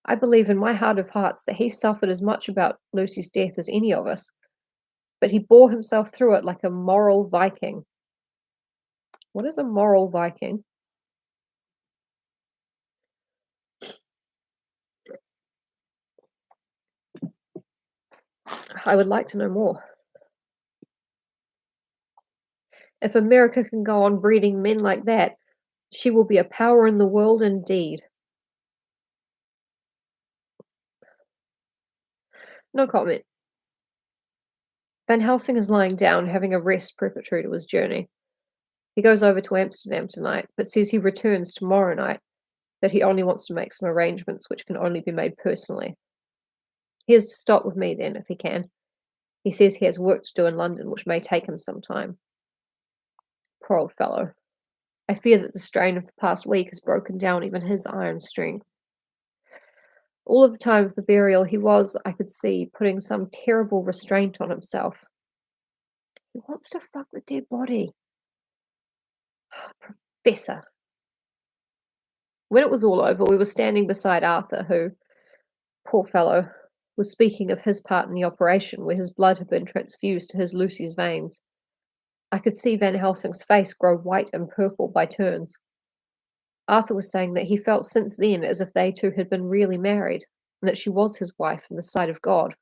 A: I believe in my heart of hearts that he suffered as much about Lucy's death as any of us, but he bore himself through it like a moral Viking. What is a moral Viking? I would like to know more. If America can go on breeding men like that, she will be a power in the world indeed. No comment. Van Helsing is lying down, having a rest preparatory to his journey. He goes over to Amsterdam tonight, but says he returns tomorrow night, that he only wants to make some arrangements which can only be made personally. He is to stop with me then, if he can. He says he has work to do in London, which may take him some time. Poor old fellow. I fear that the strain of the past week has broken down even his iron strength. All of the time of the burial, he was, I could see, putting some terrible restraint on himself. He wants to fuck the dead body. Professor. When it was all over, we were standing beside Arthur, who, poor fellow, was speaking of his part in the operation, where his blood had been transfused to his Lucy's veins. I could see Van Helsing's face grow white and purple by turns. Arthur was saying that he felt since then as if they two had been really married, and that she was his wife in the sight of God.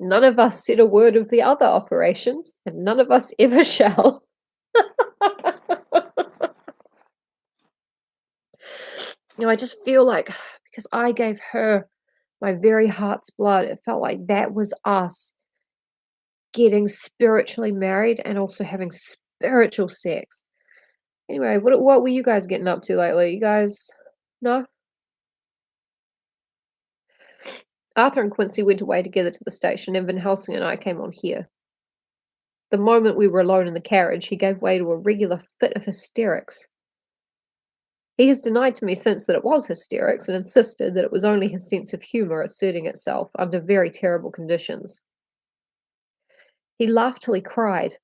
A: None of us said a word of the other operations, and none of us ever shall. I just feel like, because I gave her my very heart's blood, it felt like that was us getting spiritually married and also having spiritual sex. Anyway, what were you guys getting up to lately? You guys, no? Arthur and Quincy went away together to the station, and Van Helsing and I came on here. The moment we were alone in the carriage, he gave way to a regular fit of hysterics. He has denied to me since that it was hysterics, and insisted that it was only his sense of humour asserting itself under very terrible conditions. He laughed till he cried.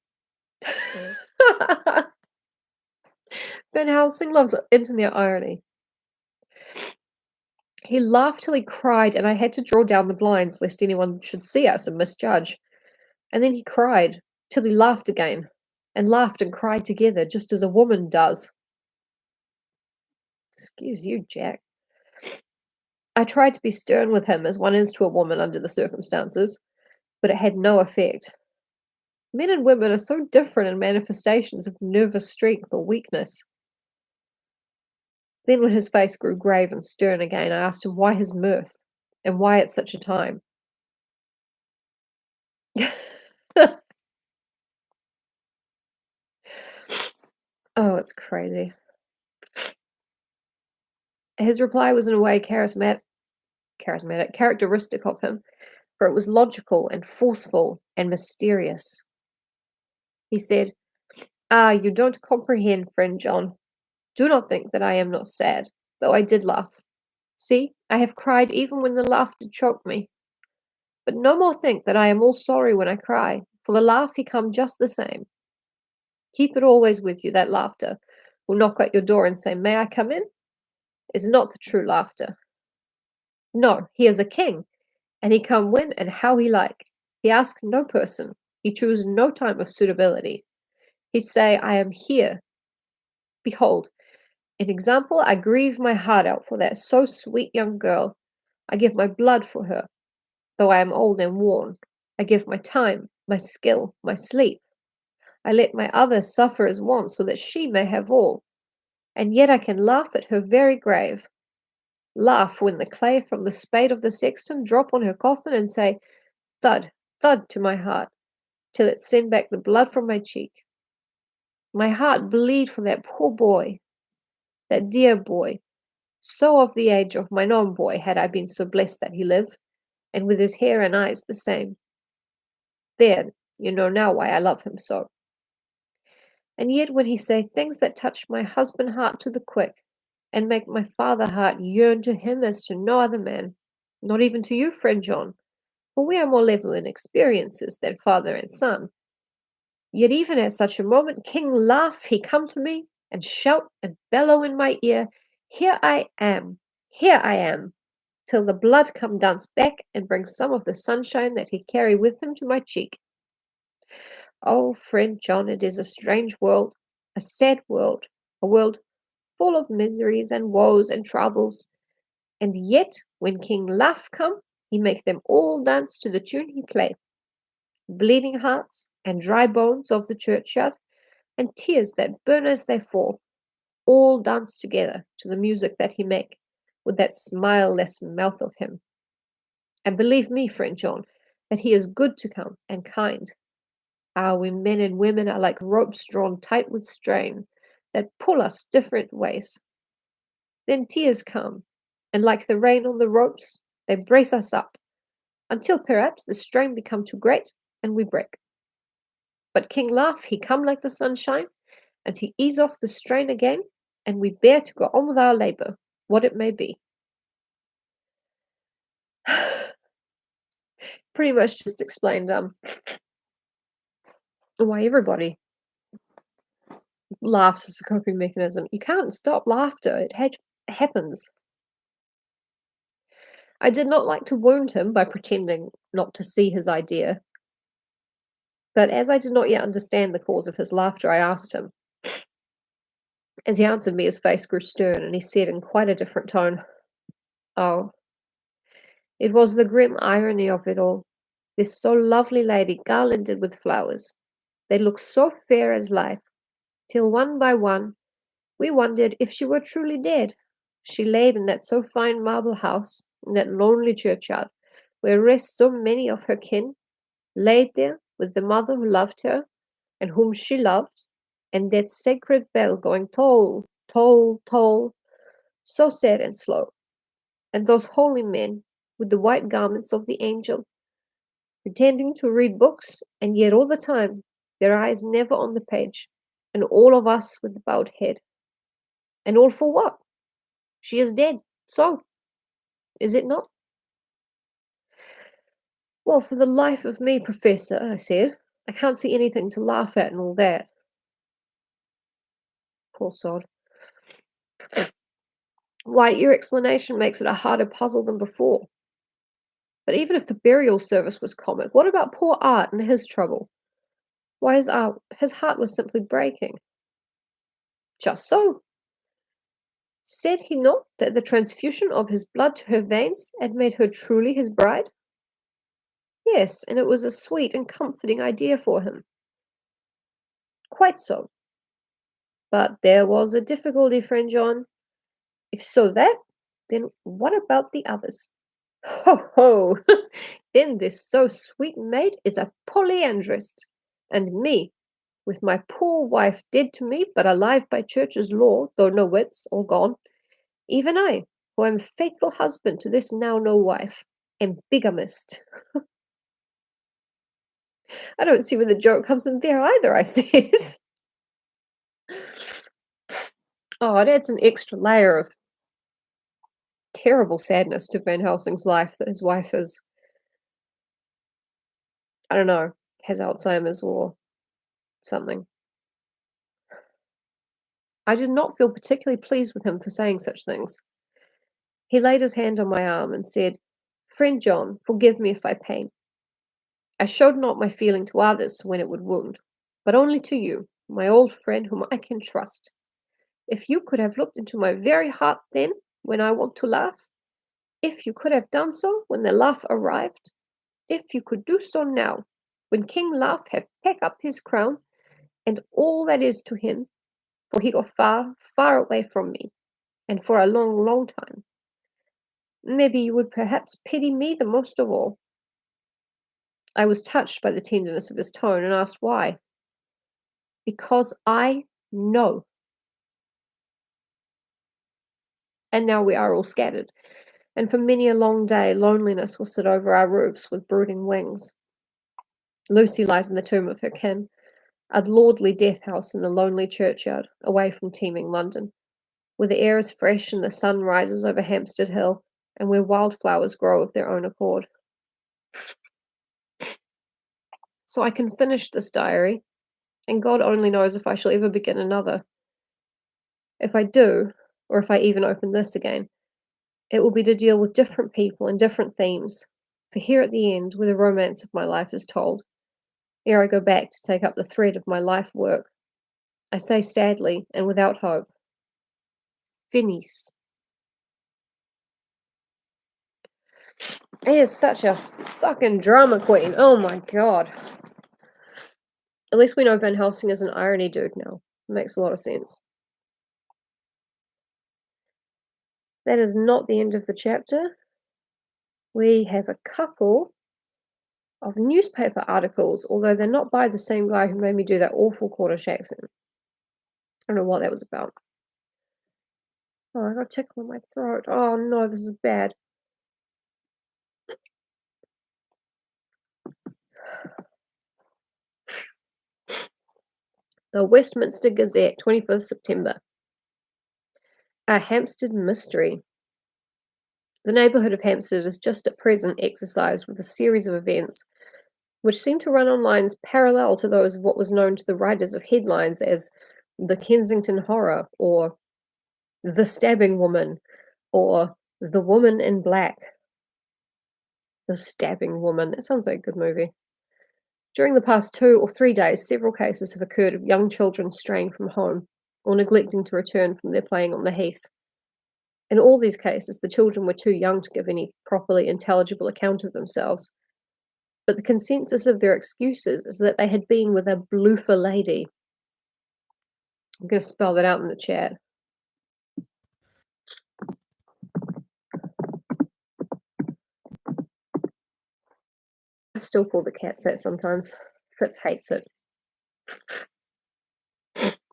A: Van Helsing loves internet irony. He laughed till he cried, and I had to draw down the blinds lest anyone should see us and misjudge. And then he cried, till he laughed again, and laughed and cried together, just as a woman does. Excuse you, Jack. I tried to be stern with him, as one is to a woman under the circumstances, but it had no effect. Men and women are so different in manifestations of nervous strength or weakness. Then, when his face grew grave and stern again, I asked him why his mirth, and why at such a time. Oh, it's crazy. His reply was in a way charismatic, characteristic of him, for it was logical and forceful and mysterious. He said, "Ah, you don't comprehend, friend John. Do not think that I am not sad, though I did laugh. See, I have cried even when the laughter choked me. But no more think that I am all sorry when I cry, for the laugh he come just the same. Keep it always with you, that laughter will knock at your door and say, 'May I come in?' Is not the true laughter. No, he is a king, and he come when and how he like. He ask no person, he choose no time of suitability. He say, 'I am here. Behold, in example, I grieve my heart out for that so sweet young girl. I give my blood for her, though I am old and worn. I give my time, my skill, my sleep. I let my others suffer as one, so that she may have all. And yet I can laugh at her very grave. Laugh when the clay from the spade of the sexton drop on her coffin and say, thud, thud to my heart, till it send back the blood from my cheek. My heart bleed for that poor boy, that dear boy, so of the age of mine own boy, had I been so blessed that he live, and with his hair and eyes the same. There, you know now why I love him so. And yet when he say things that touch my husband heart to the quick, and make my father heart yearn to him as to no other man, not even to you, friend John, for we are more level in experiences than father and son. Yet even at such a moment King Laugh he come to me, and shout and bellow in my ear, Here I am, here I am, till the blood come dance back and bring some of the sunshine that he carry with him to my cheek. Oh, friend John, it is a strange world, a sad world, a world full of miseries and woes and troubles, and yet when King Laugh come, he make them all dance to the tune he play. Bleeding hearts and dry bones of the churchyard, and tears that burn as they fall, all dance together to the music that he make, with that smileless mouth of him. And believe me, friend John, that he is good to come and kind. We men and women are like ropes drawn tight with strain, that pull us different ways. Then tears come, and like the rain on the ropes, they brace us up, until perhaps the strain become too great, and we break. But King Laugh, he come like the sunshine, and he ease off the strain again, and we bear to go on with our labour, what it may be. Pretty much just explained why everybody laughs as a coping mechanism. You can't stop laughter. It happens. I did not like to wound him by pretending not to see his idea, but as I did not yet understand the cause of his laughter, I asked him. As he answered me, his face grew stern, and he said in quite a different tone, Oh, it was the grim irony of it all. This so lovely lady garlanded with flowers. They looked so fair as life, till one by one we wondered if she were truly dead. She laid in that so fine marble house, in that lonely churchyard, where rest so many of her kin, laid there with the mother who loved her, and whom she loved, and that sacred bell going toll, toll, toll, so sad and slow, and those holy men with the white garments of the angel, pretending to read books, and yet all the time their eyes never on the page, and all of us with the bowed head. And all for what? She is dead, so is it not? Well, for the life of me, Professor, I said, I can't see anything to laugh at and all that. Poor sod. Why, your explanation makes it a harder puzzle than before. But even if the burial service was comic, what about poor Art and his trouble? Why, his heart was simply breaking. Just so. Said he not that the transfusion of his blood to her veins had made her truly his bride? Yes, and it was a sweet and comforting idea for him. Quite so. But there was a difficulty, friend John. If so that, then what about the others? Ho ho! Then this so sweet maid is a polyandrist, and me, with my poor wife dead to me, but alive by church's law, though no wits, all gone, even I, who am faithful husband to this now no wife, am bigamist. I don't see where the joke comes in there either, I says. Oh, it adds an extra layer of terrible sadness to Van Helsing's life that his wife is, I don't know, has Alzheimer's or something. I did not feel particularly pleased with him for saying such things. He laid his hand on my arm and said, Friend John, forgive me if I pain. I showed not my feeling to others when it would wound, but only to you, my old friend whom I can trust. If you could have looked into my very heart then, when I want to laugh, if you could have done so when the laugh arrived, if you could do so now, when King Laugh have packed up his crown, and all that is to him, for he got far, far away from me, and for a long, long time, maybe you would perhaps pity me the most of all. I was touched by the tenderness of his tone, and asked why. Because I know. And now we are all scattered, and for many a long day loneliness will sit over our roofs with brooding wings. Lucy lies in the tomb of her kin, a lordly death house in the lonely churchyard, away from teeming London. where the air is fresh and the sun rises over Hampstead Hill, and where wildflowers grow of their own accord. So I can finish this diary, and God only knows if I shall ever begin another. If I do, or if I even open this again, it will be to deal with different people and different themes, for here at the end, where the romance of my life is told, ere I go back to take up the thread of my life work, I say sadly and without hope, finis. He is such a fucking drama queen. Oh my god. At least we know Van Helsing is an irony dude now. It makes a lot of sense. That is not the end of the chapter. We have a couple of newspaper articles, although they're not by the same guy who made me do that awful Cornish accent. I don't know what that was about. Oh, I got a tickle in my throat. Oh no, this is bad. The Westminster Gazette, 25th September. A Hampstead mystery. The neighbourhood of Hampstead is just at present exercised with a series of events which seem to run on lines parallel to those of what was known to the writers of headlines as the Kensington Horror, or the Stabbing Woman, or the Woman in Black. The Stabbing Woman. That sounds like a good movie. During the past 2 or 3 days, several cases have occurred of young children straying from home or neglecting to return from their playing on the heath. In all these cases, the children were too young to give any properly intelligible account of themselves, but the consensus of their excuses is that they had been with a bloofer lady. I'm going to spell that out in the chat. I still call the cat that sometimes. Fitz hates it.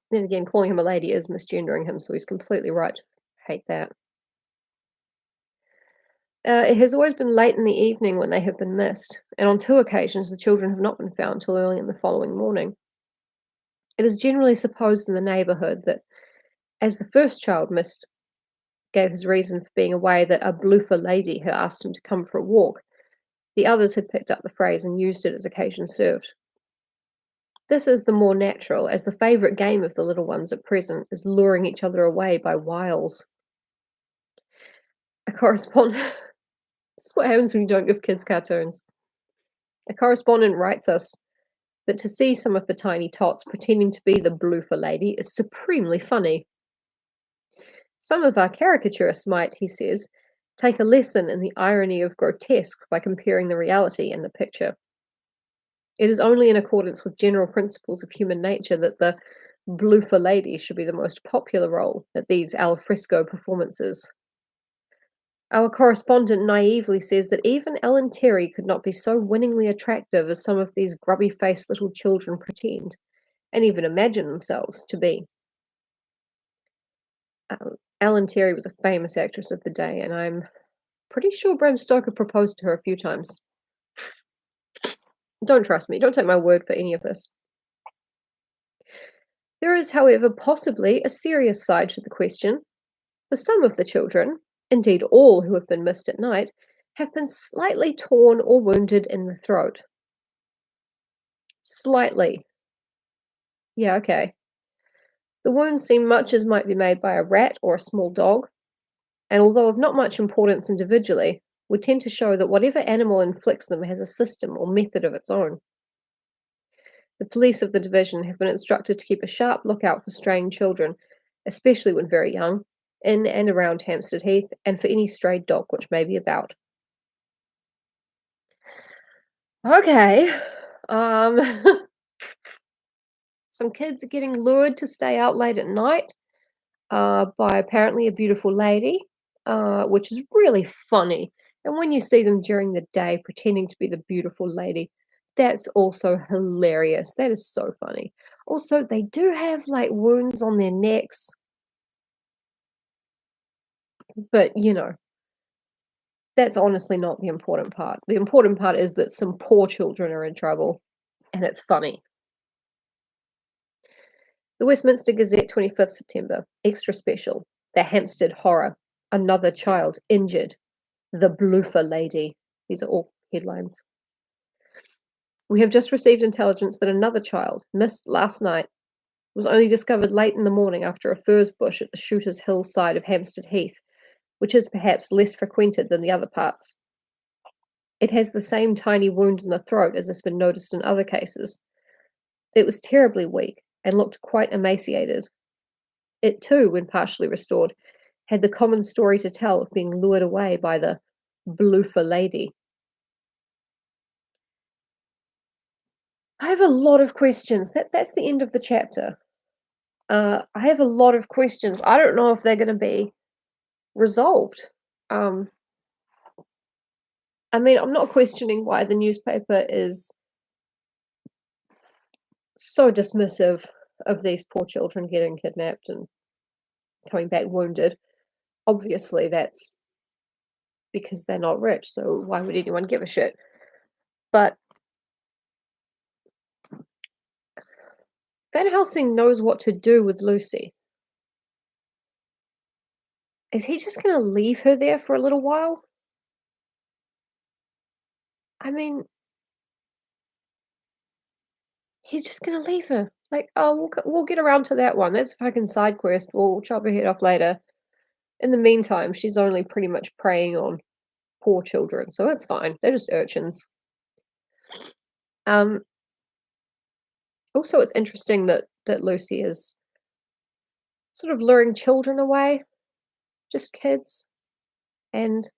A: Then again, calling him a lady is misgendering him, so he's completely right to hate that. It has always been late in the evening when they have been missed, and on 2 occasions the children have not been found till early in the following morning. It is generally supposed in the neighbourhood that, as the first child missed gave his reason for being away that a bloofer lady had asked him to come for a walk, the others had picked up the phrase and used it as occasion served. This is the more natural, as the favourite game of the little ones at present is luring each other away by wiles. A correspondent... This is what happens when you don't give kids cartoons. A correspondent writes us that to see some of the tiny tots pretending to be the bloofer lady is supremely funny. Some of our caricaturists might, he says, take a lesson in the irony of grotesque by comparing the reality and the picture. It is only in accordance with general principles of human nature that the bloofer lady should be the most popular role at these al fresco performances. Our correspondent naively says that even Ellen Terry could not be so winningly attractive as some of these grubby-faced little children pretend, and even imagine themselves to be. Ellen Terry was a famous actress of the day, and I'm pretty sure Bram Stoker proposed to her a few times. Don't trust me. Don't take my word for any of this. There is, however, possibly a serious side to the question. For some of the children, indeed all who have been missed at night, have been slightly torn or wounded in the throat. Slightly. Yeah, okay. The wounds seem much as might be made by a rat or a small dog, and although of not much importance individually, would tend to show that whatever animal inflicts them has a system or method of its own. The police of the division have been instructed to keep a sharp lookout for straying children, especially when very young, in and around Hampstead Heath, and for any strayed dog which may be about. Okay. Some kids are getting lured to stay out late at night by apparently a beautiful lady, which is really funny. And when you see them during the day pretending to be the beautiful lady, that's also hilarious. That is so funny. Also, they do have like wounds on their necks, but you know, that's honestly not the important part. The important part is that some poor children are in trouble, and it's funny. The Westminster Gazette, 25th September, extra special. The Hampstead horror, another child injured, the Bloofer lady. These are all headlines. We have just received intelligence that another child, missed last night, was only discovered late in the morning after a furze bush at the Shooters Hill side of Hampstead Heath, which is perhaps less frequented than the other parts. It has the same tiny wound in the throat as has been noticed in other cases. It was terribly weak and looked quite emaciated. It too, when partially restored, had the common story to tell of being lured away by the Bloofer lady. I have a lot of questions. That's the end of the chapter. I have a lot of questions. I don't know if they're going to be resolved. Um, I mean, I'm not questioning why the newspaper is so dismissive of these poor children getting kidnapped and coming back wounded. Obviously, that's because they're not rich, so why would anyone give a shit? But Van Helsing knows what to do with Lucy. Is he just gonna leave her there for a little while? I mean, he's just gonna leave her. Like, "Oh, we'll get around to that one. That's a fucking side quest. We'll chop her head off later." In the meantime, she's only pretty much preying on poor children, so it's fine. They're just urchins. Um, Also, it's interesting that Lucy is sort of luring children away, just kids, and,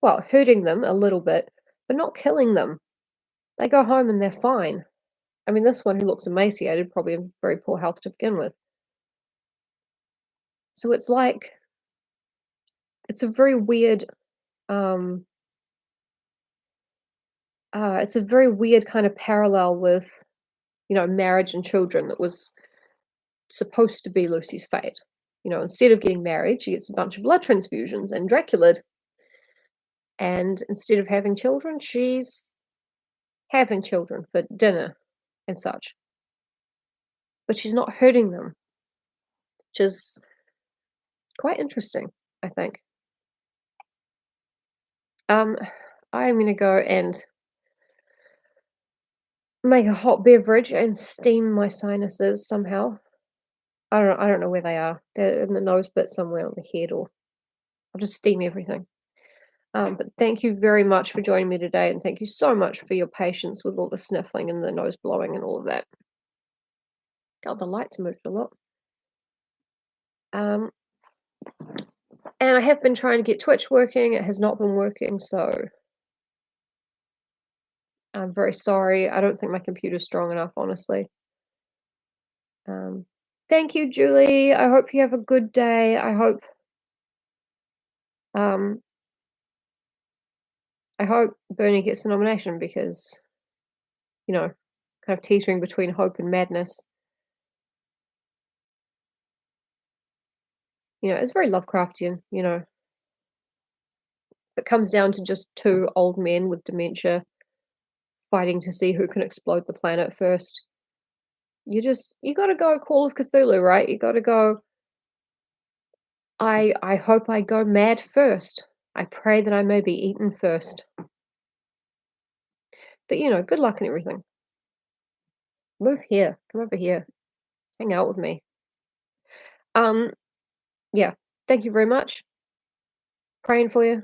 A: well, hurting them a little bit, but not killing them. They go home and they're fine. I mean, this one who looks emaciated, probably in very poor health to begin with. So it's like it's a very weird, um, it's a very weird kind of parallel with, marriage and children that was supposed to be Lucy's fate. Instead of getting married, she gets a bunch of blood transfusions and Draculaed, and instead of having children, she's having children for dinner and such. But she's not hurting them, which is quite interesting, I think. Um, I am gonna go and make a hot beverage and steam my sinuses somehow. I don't know where they are. They're in the nose bit somewhere on the head, or I'll just steam everything. But thank you very much for joining me today, and thank you so much for your patience with all the sniffling and the nose blowing and all of that. God, the lights moved a lot. Um, and I have been trying to get Twitch working. It has not been working, so I'm very sorry. I don't think my computer's strong enough, honestly. Um, Thank you, Julie. I hope you have a good day. Um, I hope Bernie gets the nomination because, kind of teetering between hope and madness. It's very Lovecraftian, It comes down to just two old men with dementia fighting to see who can explode the planet first. You gotta go Call of Cthulhu, right? You gotta go, I hope I go mad first. I pray that I may be eaten first. But good luck and everything. Move here. Come over here. Hang out with me. Um, yeah. Thank you very much. Praying for you.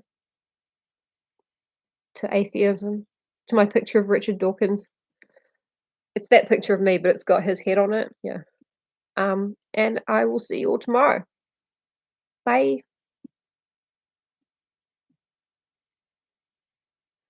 A: To atheism. To my picture of Richard Dawkins. It's that picture of me, but it's got his head on it. Yeah. And I will see you all tomorrow. Bye.